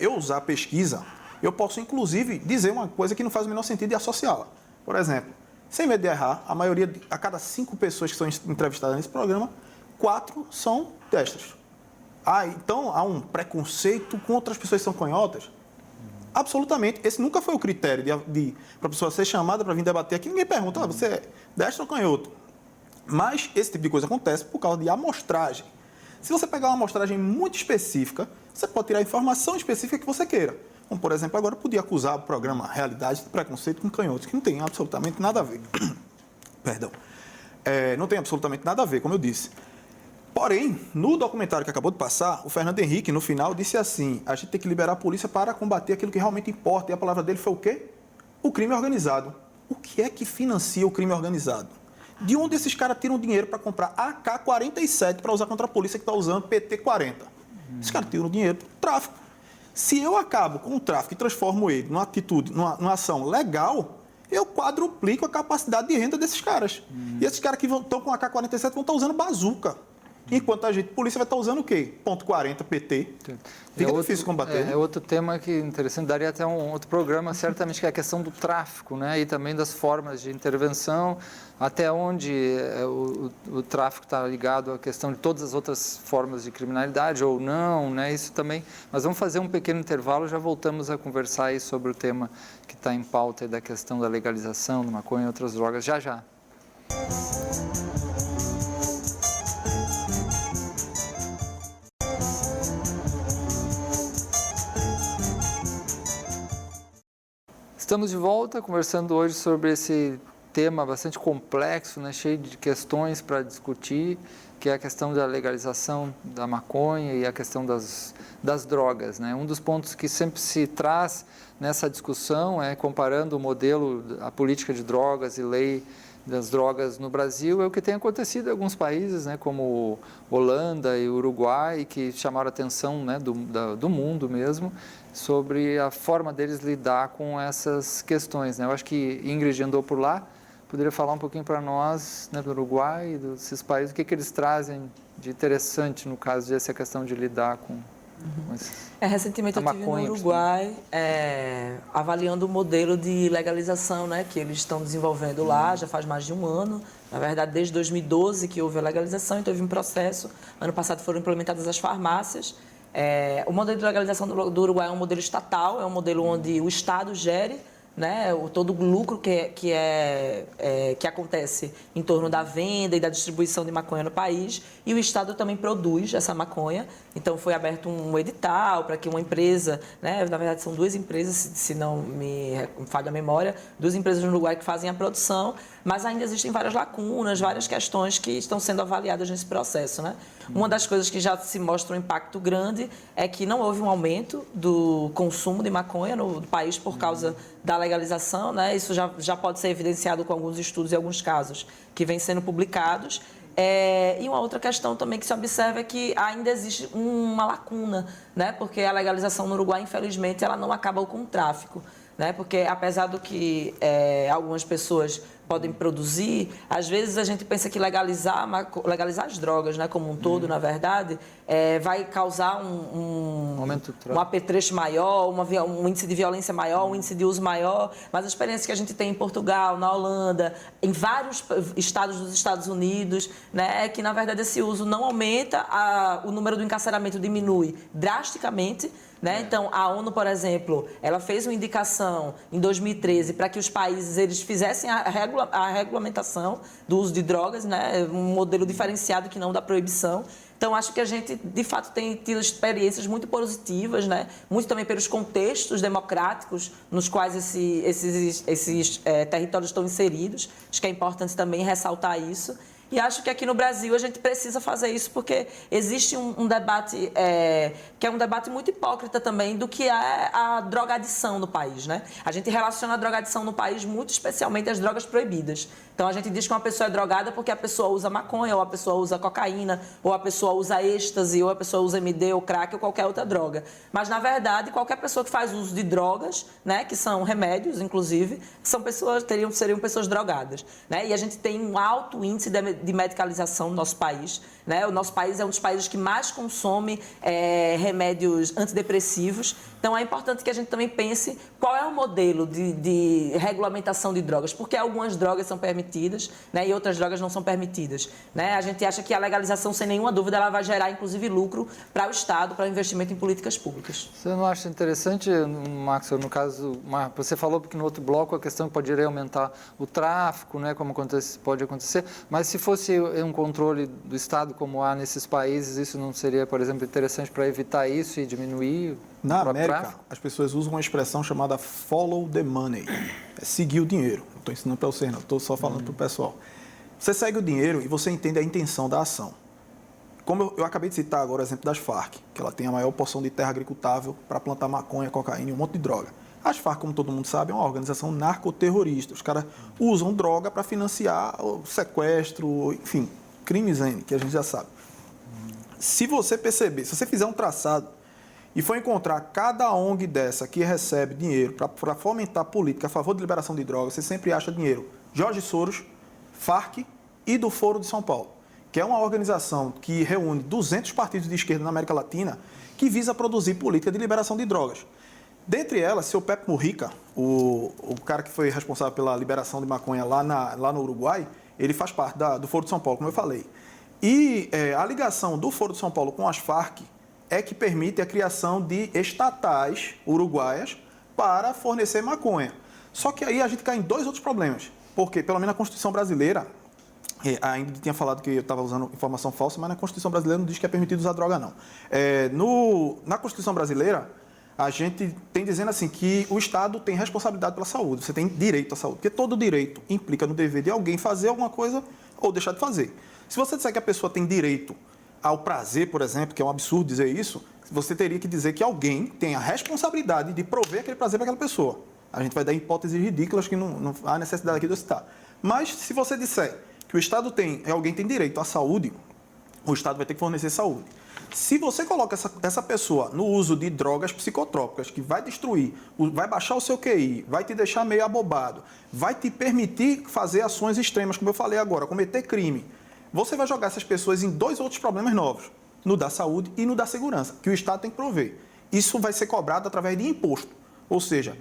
C: eu usar pesquisa, eu posso inclusive dizer uma coisa que não faz o menor sentido e associá-la. Por exemplo, sem medo de errar, a cada 5 pessoas que são entrevistadas nesse programa, 4 são destras. Então há um preconceito com outras pessoas que são canhotas? Absolutamente. Esse nunca foi o critério para a pessoa ser chamada para vir debater aqui. Ninguém pergunta, você é destro ou canhoto? Mas esse tipo de coisa acontece por causa de amostragem. Se você pegar uma amostragem muito específica, você pode tirar a informação específica que você queira. Como, por exemplo, agora eu podia acusar o programa Realidade de preconceito com canhotos, que não tem absolutamente nada a ver. Perdão. Não tem absolutamente nada a ver, como eu disse. Porém, no documentário que acabou de passar, o Fernando Henrique, no final, disse assim: a gente tem que liberar a polícia para combater aquilo que realmente importa. E a palavra dele foi o quê? O crime organizado. O que é que financia o crime organizado? De onde esses caras tiram dinheiro para comprar AK-47 para usar contra a polícia que está usando PT-40? Esses caras tiram dinheiro do tráfico. Se eu acabo com o tráfico e transformo ele numa atitude, numa ação legal, eu quadruplico a capacidade de renda desses caras. E esses caras que estão com AK-47 vão estar usando bazuca. Enquanto a polícia vai estar usando o quê? .40 PT. Fica difícil combater.
A: É outro tema que interessante, daria até um outro programa, certamente, que é a questão do tráfico, né? E também das formas de intervenção, até onde o tráfico está ligado à questão de todas as outras formas de criminalidade ou não, né? Isso também. Mas vamos fazer um pequeno intervalo, já voltamos a conversar aí sobre o tema que está em pauta aí da questão da legalização da maconha e outras drogas. Já, já. Estamos de volta conversando hoje sobre esse tema bastante complexo, né, cheio de questões para discutir, que é a questão da legalização da maconha e a questão das drogas, né? Um dos pontos que sempre se traz nessa discussão é comparando o modelo, a política de drogas e lei das drogas no Brasil, é o que tem acontecido em alguns países, né, como Holanda e Uruguai, que chamaram a atenção, né, do mundo mesmo, sobre a forma deles lidar com essas questões, né? Eu acho que Ingrid andou por lá, poderia falar um pouquinho para nós, né, do Uruguai e desses países, o que eles trazem de interessante no caso dessa questão de lidar com
B: recentemente eu estive no Uruguai avaliando o modelo de legalização, né, que eles estão desenvolvendo lá, já faz mais de um ano. Na verdade, desde 2012 que houve a legalização, então houve um processo. Ano passado foram implementadas as farmácias. O modelo de legalização do Uruguai é um modelo estatal, é um modelo onde o Estado gere, né, todo o lucro que acontece em torno da venda e da distribuição de maconha no país, e o Estado também produz essa maconha. Então foi aberto um edital para que uma empresa, né, na verdade são duas empresas, se não me falha a memória, duas empresas no Uruguai que fazem a produção, mas ainda existem várias lacunas, várias questões que estão sendo avaliadas nesse processo, né? Uma das coisas que já se mostra um impacto grande é que não houve um aumento do consumo de maconha no país por causa da legalização, né? Isso já pode ser evidenciado com alguns estudos e alguns casos que vêm sendo publicados. E uma outra questão também que se observa é que ainda existe uma lacuna, né? Porque a legalização no Uruguai, infelizmente, ela não acaba com o tráfico, né? Porque apesar do que algumas pessoas podem produzir, às vezes a gente pensa que legalizar as drogas, né, como um todo, na verdade, vai causar um apetrecho maior, um índice de violência maior, um índice de uso maior, mas a experiência que a gente tem em Portugal, na Holanda, em vários estados dos Estados Unidos, né, é que, na verdade, esse uso não aumenta, o número do encarceramento diminui drasticamente, né? Então, a ONU, por exemplo, ela fez uma indicação em 2013 para que os países eles fizessem a regulamentação do uso de drogas, né? Um modelo diferenciado que não da proibição. Então, acho que a gente, de fato, tem tido experiências muito positivas, né? Muito também pelos contextos democráticos nos quais esses territórios estão inseridos. Acho que é importante também ressaltar isso. E acho que aqui no Brasil a gente precisa fazer isso porque existe um debate que é um debate muito hipócrita também do que é a drogadição no país, né? A gente relaciona a drogadição no país muito especialmente às drogas proibidas. Então a gente diz que uma pessoa é drogada porque a pessoa usa maconha, ou a pessoa usa cocaína, ou a pessoa usa êxtase, ou a pessoa usa MD ou crack ou qualquer outra droga. Mas na verdade qualquer pessoa que faz uso de drogas, né, que são remédios inclusive, seriam pessoas drogadas, né? E a gente tem um alto índice de medicalização no nosso país, né? O nosso país é um dos países que mais consome remédios antidepressivos. Então, é importante que a gente também pense qual é o modelo de regulamentação de drogas, porque algumas drogas são permitidas, né, e outras drogas não são permitidas, né? A gente acha que a legalização, sem nenhuma dúvida, ela vai gerar, inclusive, lucro para o Estado, para o investimento em políticas públicas.
A: Você não acha interessante, Max, no caso, você falou que no outro bloco a questão poderia aumentar o tráfico, né, como pode acontecer, mas se for fosse um controle do Estado como há nesses países, isso não seria, por exemplo, interessante para evitar isso e diminuir
C: Na
A: o próprio
C: América,
A: tráfico?
C: as pessoas usam uma expressão chamada follow the money, é seguir o dinheiro. Não estou ensinando para você, não, estou só falando para o pessoal. Você segue o dinheiro e você entende a intenção da ação. Como eu acabei de citar agora o exemplo das Farc, que ela tem a maior porção de terra agricultável para plantar maconha, cocaína e um monte de droga. As Farc, como todo mundo sabe, é uma organização narcoterrorista. Os caras usam droga para financiar o sequestro, enfim, crimes N, que a gente já sabe. Se você perceber, se você fizer um traçado e for encontrar cada ONG dessa que recebe dinheiro para fomentar política a favor de liberação de drogas, você sempre acha dinheiro Jorge Soros, Farc e do Foro de São Paulo, que é uma organização que reúne 200 partidos de esquerda na América Latina que visa produzir política de liberação de drogas. Dentre elas, seu Pepe Mujica, o cara que foi responsável pela liberação de maconha lá no Uruguai, ele faz parte do Foro de São Paulo, como eu falei. E a ligação do Foro de São Paulo com as Farc é que permite a criação de estatais uruguaias para fornecer maconha. Só que aí a gente cai em dois outros problemas, porque pelo menos na Constituição brasileira, a Ingrid tinha falado que eu estava usando informação falsa, mas na Constituição brasileira não diz que é permitido usar droga, não. Na Constituição brasileira, a gente tem dizendo assim que o Estado tem responsabilidade pela saúde, você tem direito à saúde, porque todo direito implica no dever de alguém fazer alguma coisa ou deixar de fazer. Se você disser que a pessoa tem direito ao prazer, por exemplo, que é um absurdo dizer isso, você teria que dizer que alguém tem a responsabilidade de prover aquele prazer para aquela pessoa. A gente vai dar hipóteses ridículas que não há necessidade aqui de eu citar. Mas se você disser que o Estado alguém tem direito à saúde, o Estado vai ter que fornecer saúde. Se você coloca essa pessoa no uso de drogas psicotrópicas, que vai destruir, vai baixar o seu QI, vai te deixar meio abobado, vai te permitir fazer ações extremas, como eu falei agora, cometer crime, você vai jogar essas pessoas em dois outros problemas novos, no da saúde e no da segurança, que o Estado tem que prover. Isso vai ser cobrado através de imposto. Ou seja,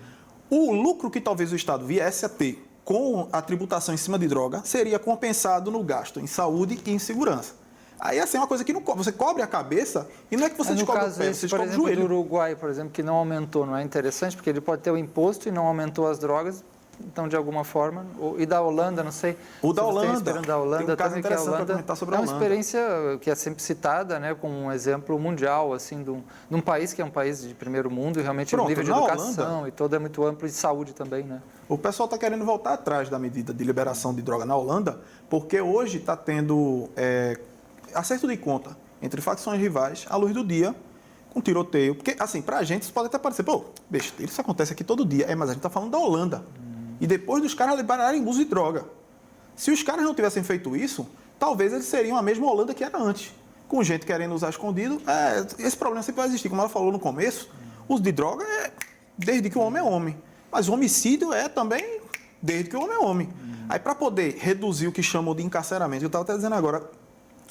C: o lucro que talvez o Estado viesse a ter com a tributação em cima de droga seria compensado no gasto em saúde e em segurança. Aí, assim, é uma coisa que não você cobre a cabeça e não é que você descobre o pé, você descobre o joelho.
A: Do Uruguai, por exemplo, que não aumentou, não é interessante? Porque ele pode ter o imposto e não aumentou as drogas, então, de alguma forma... E da Holanda, não sei...
C: O da Holanda,
A: da Holanda
C: tem um caso
A: também,
C: interessante para comentar sobre a
A: Holanda.
C: Holanda.
A: É uma experiência que é sempre citada, né, como um exemplo mundial, assim, de um país que é um país de primeiro mundo e realmente o nível de educação Holanda, e todo é muito amplo, e de saúde também, né?
C: O pessoal está querendo voltar atrás da medida de liberação de droga na Holanda, porque hoje está tendo... acerto de conta entre facções rivais à luz do dia, com tiroteio. Porque, assim, pra gente isso pode até parecer, besteira, isso acontece aqui todo dia. Mas a gente tá falando da Holanda. E depois dos caras liberarem uso de droga. Se os caras não tivessem feito isso, talvez eles seriam a mesma Holanda que era antes. Com gente querendo usar escondido, esse problema sempre vai existir. Como ela falou no começo, o uso de droga é desde que o homem é homem. Mas o homicídio é também desde que o homem é homem. Aí, para poder reduzir o que chamam de encarceramento, eu estava até dizendo agora,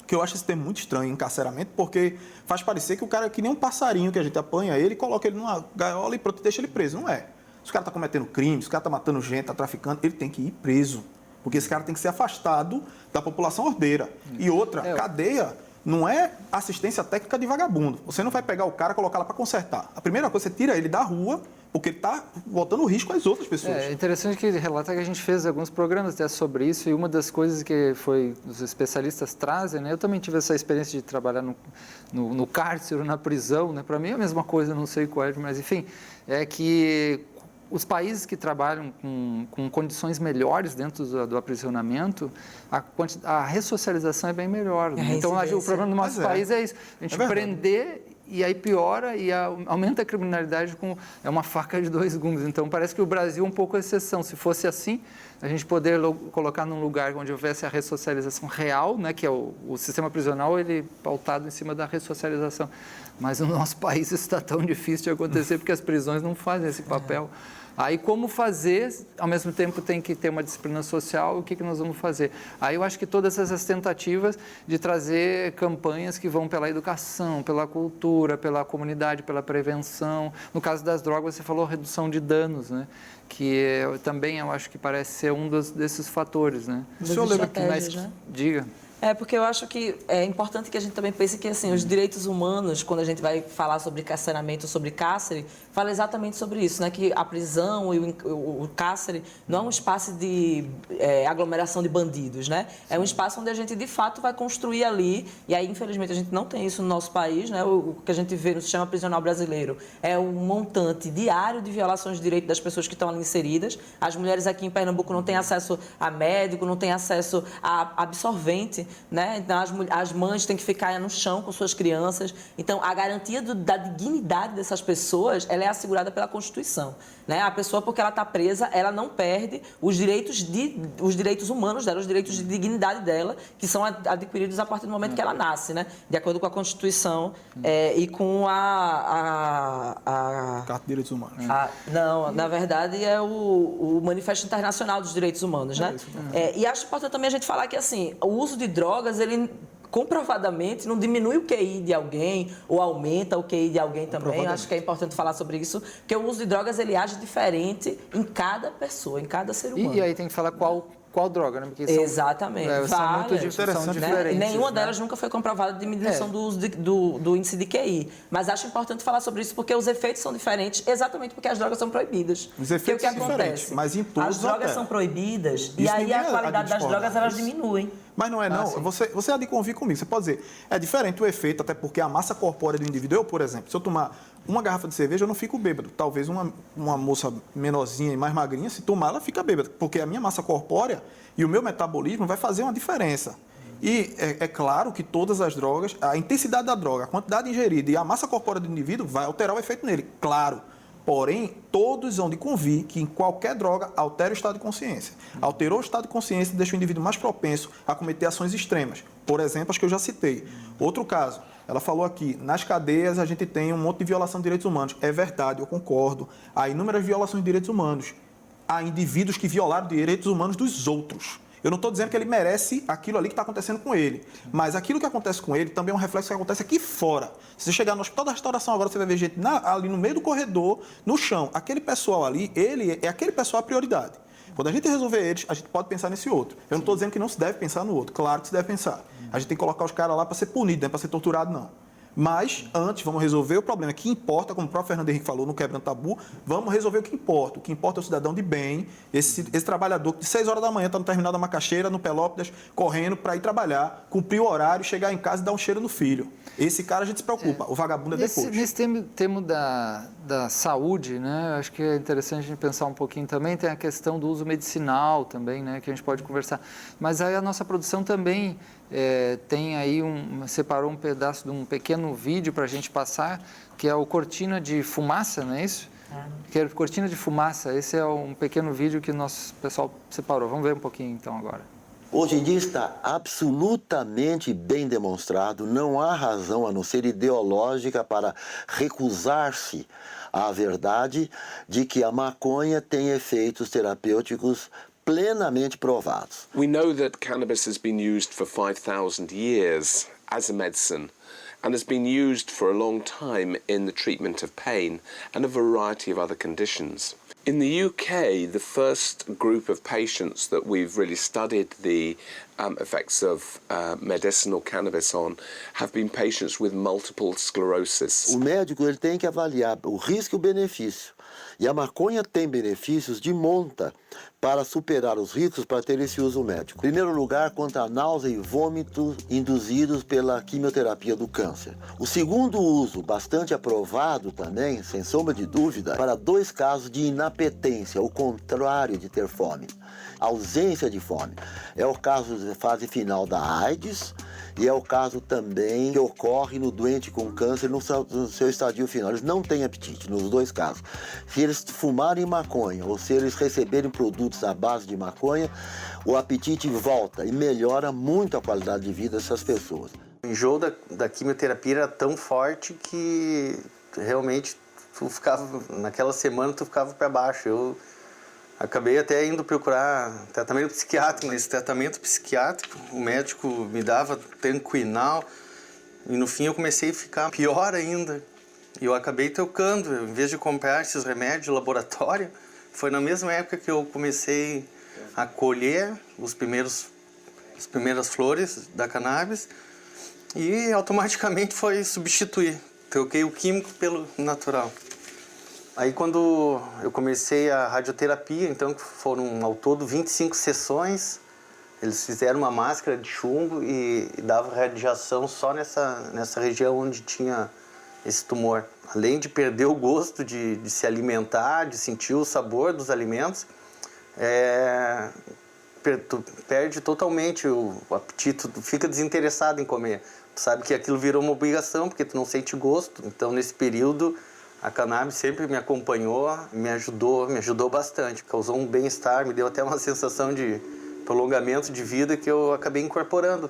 C: que eu acho esse termo muito estranho, encarceramento, porque faz parecer que o cara é que nem um passarinho que a gente apanha ele, coloca ele numa gaiola e pronto, deixa ele preso. Não é. Se o cara está cometendo crime, se o cara está matando gente, está traficando, ele tem que ir preso. Porque esse cara tem que ser afastado da população ordeira. E outra, cadeia não é assistência técnica de vagabundo. Você não vai pegar o cara e colocar lá para consertar. A primeira coisa, você tira ele da rua, porque ele está botando risco às outras pessoas.
A: É interessante que ele relata que a gente fez alguns programas até sobre isso, e uma das coisas que os especialistas trazem, né? Eu também tive essa experiência de trabalhar no cárcere, na prisão, né? Para mim é a mesma coisa, não sei qual é, mas enfim, é que os países que trabalham com condições melhores dentro do aprisionamento, a ressocialização é bem melhor. Né? Então, o problema do nosso país é isso, a gente prender e aí piora e aumenta a criminalidade é uma faca de dois gumes. Então, parece que o Brasil é um pouco a exceção. Se fosse assim, a gente poder colocar num lugar onde houvesse a ressocialização real, né, que é o sistema prisional, ele pautado em cima da ressocialização. Mas no nosso país isso está tão difícil de acontecer porque as prisões não fazem esse papel. Aí, como fazer, ao mesmo tempo tem que ter uma disciplina social, o que nós vamos fazer? Aí eu acho que todas essas tentativas de trazer campanhas que vão pela educação, pela cultura, pela comunidade, pela prevenção. No caso das drogas, você falou redução de danos, né? Que também eu acho que parece ser um desses fatores, né?
B: Das estratégias, né?
A: Diga.
B: Porque eu acho que é importante que a gente também pense que assim, os direitos humanos, quando a gente vai falar sobre carceramento, sobre cárcere, fala exatamente sobre isso, né? Que a prisão e o cárcere não é um espaço de aglomeração de bandidos, né? É um espaço onde a gente, de fato, vai construir ali, e aí, infelizmente, a gente não tem isso no nosso país, né? O que a gente vê no sistema prisional brasileiro é um montante diário de violações de direitos das pessoas que estão ali inseridas. As mulheres aqui em Pernambuco não têm acesso a médico, não têm acesso a absorvente, né? Então, as mães têm que ficar no chão com suas crianças. Então, a garantia da dignidade dessas pessoas, ela é assegurada pela Constituição, né? A pessoa, porque ela está presa, ela não perde os direitos humanos dela, os direitos de dignidade dela, que são adquiridos a partir do momento que ela nasce, né? De acordo com a Constituição e com a
C: Carta de Direitos Humanos.
B: Não, na verdade é o Manifesto Internacional dos Direitos Humanos, né? E acho importante também a gente falar que, assim, o uso de drogas, ele comprovadamente não diminui o QI de alguém ou aumenta o QI de alguém também. Acho que é importante falar sobre isso, porque o uso de drogas, ele age diferente em cada pessoa, em cada ser humano.
A: E aí tem que falar qual droga, né? Porque
B: Exatamente.
A: São muito diferentes.
B: Né? Nenhuma delas nunca foi comprovada de diminuição do uso do índice de QI. Mas acho importante falar sobre isso porque os efeitos são diferentes, exatamente porque as drogas são proibidas.
C: Os efeitos
B: são
C: diferentes, mas em todos
B: as drogas são proibidas
C: isso
B: e aí a qualidade das drogas elas diminuem.
C: Mas não é não. Você há de convir comigo. Você pode dizer, é diferente o efeito, até porque a massa corpórea do indivíduo, eu, por exemplo, se eu tomar uma garrafa de cerveja, eu não fico bêbado. Talvez uma moça menorzinha e mais magrinha, se tomar, ela fica bêbada, porque a minha massa corpórea e o meu metabolismo vai fazer uma diferença. E é claro que todas as drogas, a intensidade da droga, a quantidade ingerida e a massa corpórea do indivíduo vai alterar o efeito nele, claro. Porém, todos vão de convir que em qualquer droga altera o estado de consciência. Alterou o estado de consciência e deixa o indivíduo mais propenso a cometer ações extremas. Por exemplo, as que eu já citei. Outro caso, ela falou aqui, nas cadeias a gente tem um monte de violação de direitos humanos. É verdade, eu concordo. Há inúmeras violações de direitos humanos. Há indivíduos que violaram direitos humanos dos outros. Eu não estou dizendo que ele merece aquilo ali que está acontecendo com ele. Mas aquilo que acontece com ele também é um reflexo que acontece aqui fora. Se você chegar no hospital da restauração agora, você vai ver gente ali no meio do corredor, no chão. Aquele pessoal ali, aquele pessoal a prioridade. Quando a gente resolver eles, a gente pode pensar nesse outro. Eu não estou dizendo que não se deve pensar no outro. Claro que se deve pensar. A gente tem que colocar os caras lá para ser punido, não é para ser torturado, não. Mas, antes, vamos resolver o problema que importa, como o próprio Fernando Henrique falou no Quebrando Tabu, vamos resolver o que importa. O que importa é o cidadão de bem, esse trabalhador que de 6 horas da manhã está no terminal da Macaxeira, no Pelópidas, correndo para ir trabalhar, cumprir o horário, chegar em casa e dar um cheiro no filho. Esse cara a gente se preocupa, o vagabundo é depois.
A: Nesse tema da saúde, né, acho que é interessante a gente pensar um pouquinho também, tem a questão do uso medicinal também, né, que a gente pode conversar. Mas aí a nossa produção também tem aí separou um pedaço de um pequeno vídeo para a gente passar, que é o Cortina de Fumaça, não é isso? Que é Cortina de Fumaça, esse é um pequeno vídeo que o nosso pessoal separou. Vamos ver um pouquinho então agora.
F: Hoje em dia está absolutamente bem demonstrado, não há razão a não ser ideológica para recusar-se à verdade de que a maconha tem efeitos terapêuticos plenamente provados.
G: We know that cannabis has been used for 5,000 years as a medicine and has been used for a long time in the treatment of pain and a variety of other conditions. In the UK, the first group of patients that we've really studied the effects of medicinal cannabis on have been patients with multiple sclerosis.
F: O médico ele tem que avaliar o risco e o benefício. E a maconha tem benefícios de monta para superar os riscos para ter esse uso médico. Em primeiro lugar, quanto à náusea e vômito induzidos pela quimioterapia do câncer. O segundo uso, bastante aprovado também, sem sombra de dúvida, para 2 casos de inapetência, o contrário de ter fome. Ausência de fome. É o caso da fase final da AIDS e é o caso também que ocorre no doente com câncer no seu estadio final. Eles não têm apetite, nos 2 casos. Se eles fumarem maconha ou se eles receberem produtos à base de maconha, o apetite volta e melhora muito a qualidade de vida dessas pessoas.
H: O enjoo da quimioterapia era tão forte que realmente naquela semana tu ficava para baixo. Eu acabei até indo procurar tratamento psiquiátrico. Nesse tratamento psiquiátrico, o médico me dava Tanquinal e no fim eu comecei a ficar pior ainda. E eu acabei trocando, em vez de comprar esses remédios de laboratório, foi na mesma época que eu comecei a colher os primeiros as primeiras flores da cannabis e automaticamente foi substituir. Troquei o químico pelo natural. Aí quando eu comecei a radioterapia, então foram ao todo 25 sessões, eles fizeram uma máscara de chumbo e dava radiação só nessa região onde tinha esse tumor. Além de perder o gosto de se alimentar, de sentir o sabor dos alimentos, tu perde totalmente o apetite, tu fica desinteressado em comer. Tu sabe que aquilo virou uma obrigação, porque tu não sente gosto. Então, nesse período, a cannabis sempre me acompanhou, me ajudou bastante. Causou um bem-estar, me deu até uma sensação de prolongamento de vida que eu acabei incorporando.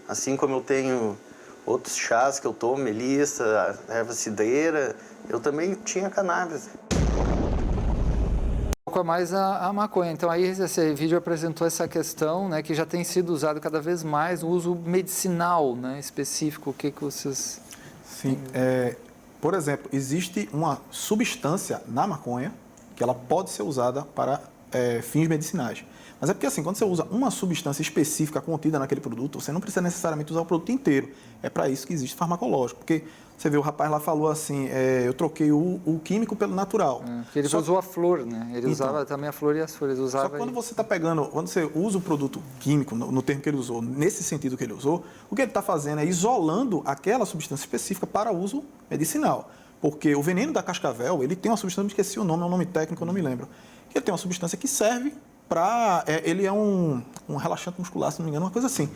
H: Assim como eu tenho outros chás que eu tomo, melissa, erva cidreira, eu também tinha cannabis.
A: Um pouco a mais a maconha. Então, aí esse vídeo apresentou essa questão, né, que já tem sido usado cada vez mais, o uso medicinal, né, específico. O que vocês...
C: Sim, por exemplo, existe uma substância na maconha que ela pode ser usada para fins medicinais. Mas é porque assim, quando você usa uma substância específica contida naquele produto, você não precisa necessariamente usar o produto inteiro. É para isso que existe farmacológico. Porque você vê, o rapaz lá falou assim, eu troquei o químico pelo natural.
A: Porque ele usou a flor, né? Ele usava também a flor e as folhas. Só
C: que quando você está pegando, quando você usa o produto químico, no termo que ele usou, nesse sentido que ele usou, o que ele está fazendo é isolando aquela substância específica para uso medicinal. Porque o veneno da cascavel, ele tem uma substância, eu esqueci o nome, é um nome técnico, eu não me lembro. Ele tem uma substância que serve para... ele é um relaxante muscular, se não me engano, uma coisa assim,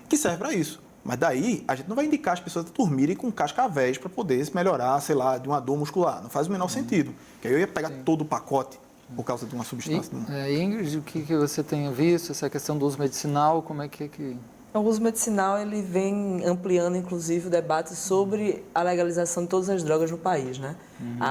C: que serve para isso. Mas daí, a gente não vai indicar as pessoas dormirem com cascavéis para poder se melhorar, sei lá, de uma dor muscular. Não faz o menor sentido. Porque aí eu ia pegar todo o pacote por causa de uma substância.
A: Ingrid, o que você tem visto, essa questão do uso medicinal, como é que...
B: O uso medicinal ele vem ampliando, inclusive, o debate sobre a legalização de todas as drogas no país, né?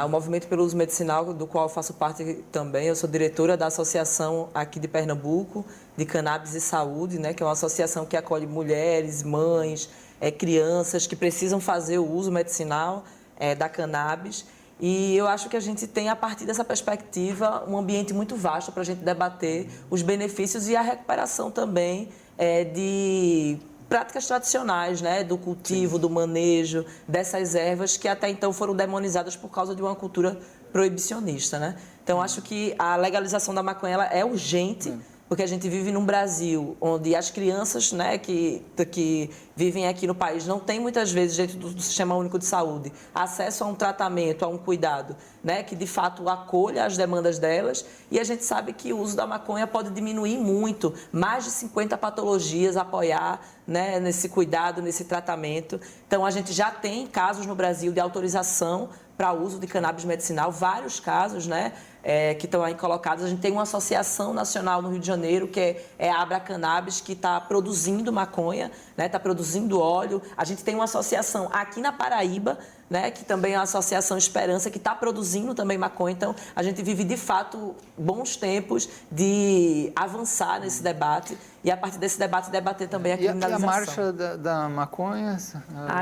B: O movimento pelo uso medicinal, do qual eu faço parte também, eu sou diretora da associação aqui de Pernambuco, de Cannabis e Saúde, né? Que é uma associação que acolhe mulheres, mães, crianças que precisam fazer o uso medicinal da cannabis. E eu acho que a gente tem, a partir dessa perspectiva, um ambiente muito vasto para a gente debater os benefícios e a recuperação também de práticas tradicionais, né? Do cultivo, do manejo dessas ervas que até então foram demonizadas por causa de uma cultura proibicionista, né? Então, acho que a legalização da maconha ela é urgente, porque a gente vive num Brasil onde as crianças, né, que vivem aqui no país não têm muitas vezes, dentro do Sistema Único de Saúde, acesso a um tratamento, a um cuidado, né, que de fato acolha as demandas delas. E a gente sabe que o uso da maconha pode diminuir muito, mais de 50 patologias, apoiar, né, nesse cuidado, nesse tratamento. Então, a gente já tem casos no Brasil de autorização para uso de cannabis medicinal, vários casos, né, que estão aí colocados. A gente tem uma associação nacional no Rio de Janeiro, que é a Abra Cannabis, que está produzindo maconha, né, está produzindo óleo. A gente tem uma associação aqui na Paraíba, né, que também é a Associação Esperança, que está produzindo também maconha. Então, a gente vive, de fato, bons tempos de avançar nesse debate e, a partir desse debate, debater também a criminalização.
A: E a marcha da maconha?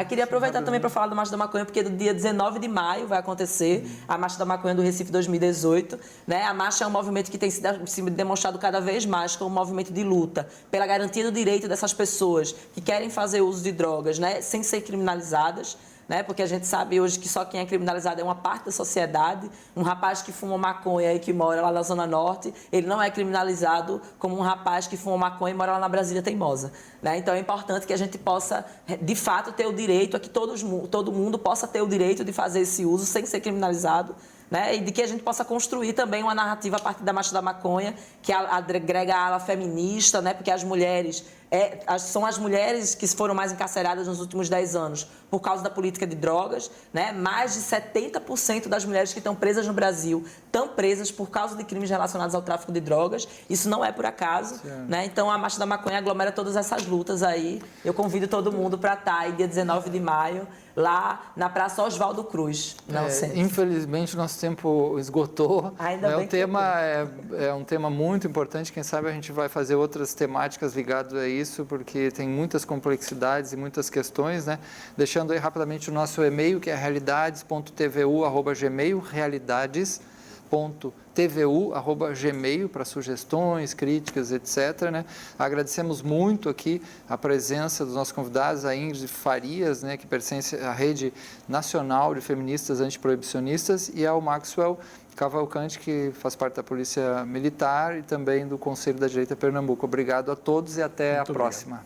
B: Queria aproveitar também para falar da Marcha da Maconha, porque no dia 19 de maio vai acontecer a Marcha da Maconha do Recife 2018. Né? A marcha é um movimento que tem se demonstrado cada vez mais como um movimento de luta pela garantia do direito dessas pessoas que querem fazer uso de drogas, né, sem ser criminalizadas. Né? Porque a gente sabe hoje que só quem é criminalizado é uma parte da sociedade. Um rapaz que fuma maconha e que mora lá na Zona Norte, ele não é criminalizado como um rapaz que fuma maconha e mora lá na Brasília Teimosa. Né? Então é importante que a gente possa, de fato, ter o direito, a que todo mundo possa ter o direito de fazer esse uso sem ser criminalizado. Né? E de que a gente possa construir também uma narrativa a partir da Marcha da Maconha, que agrega a ala feminista, né? Porque as mulheres são as mulheres que foram mais encarceradas nos últimos 10 anos por causa da política de drogas. Né? Mais de 70% das mulheres que estão presas no Brasil estão presas por causa de crimes relacionados ao tráfico de drogas. Isso não é por acaso. Né? Então, a Marcha da Maconha aglomera todas essas lutas aí. Eu convido todo mundo para estar aí, dia 19 de maio, lá na Praça Oswaldo Cruz.
A: Infelizmente, nosso tempo esgotou.
B: Ainda bem
A: o tema é um tema muito importante. Quem sabe a gente vai fazer outras temáticas ligadas a isso, porque tem muitas complexidades e muitas questões. Né? Deixando aí rapidamente o nosso e-mail, que é realidades.tvu@gmail, realidades.tvu@gmail.com. polícia.tvu@gmail para sugestões, críticas, etc. Né? Agradecemos muito aqui a presença dos nossos convidados, a Ingrid Farias, né, que pertence à Rede Nacional de Feministas Antiproibicionistas, e ao Maxwell Cavalcante, que faz parte da Polícia Militar e também do Conselho da Direita Pernambuco. Obrigado a todos e até a próxima.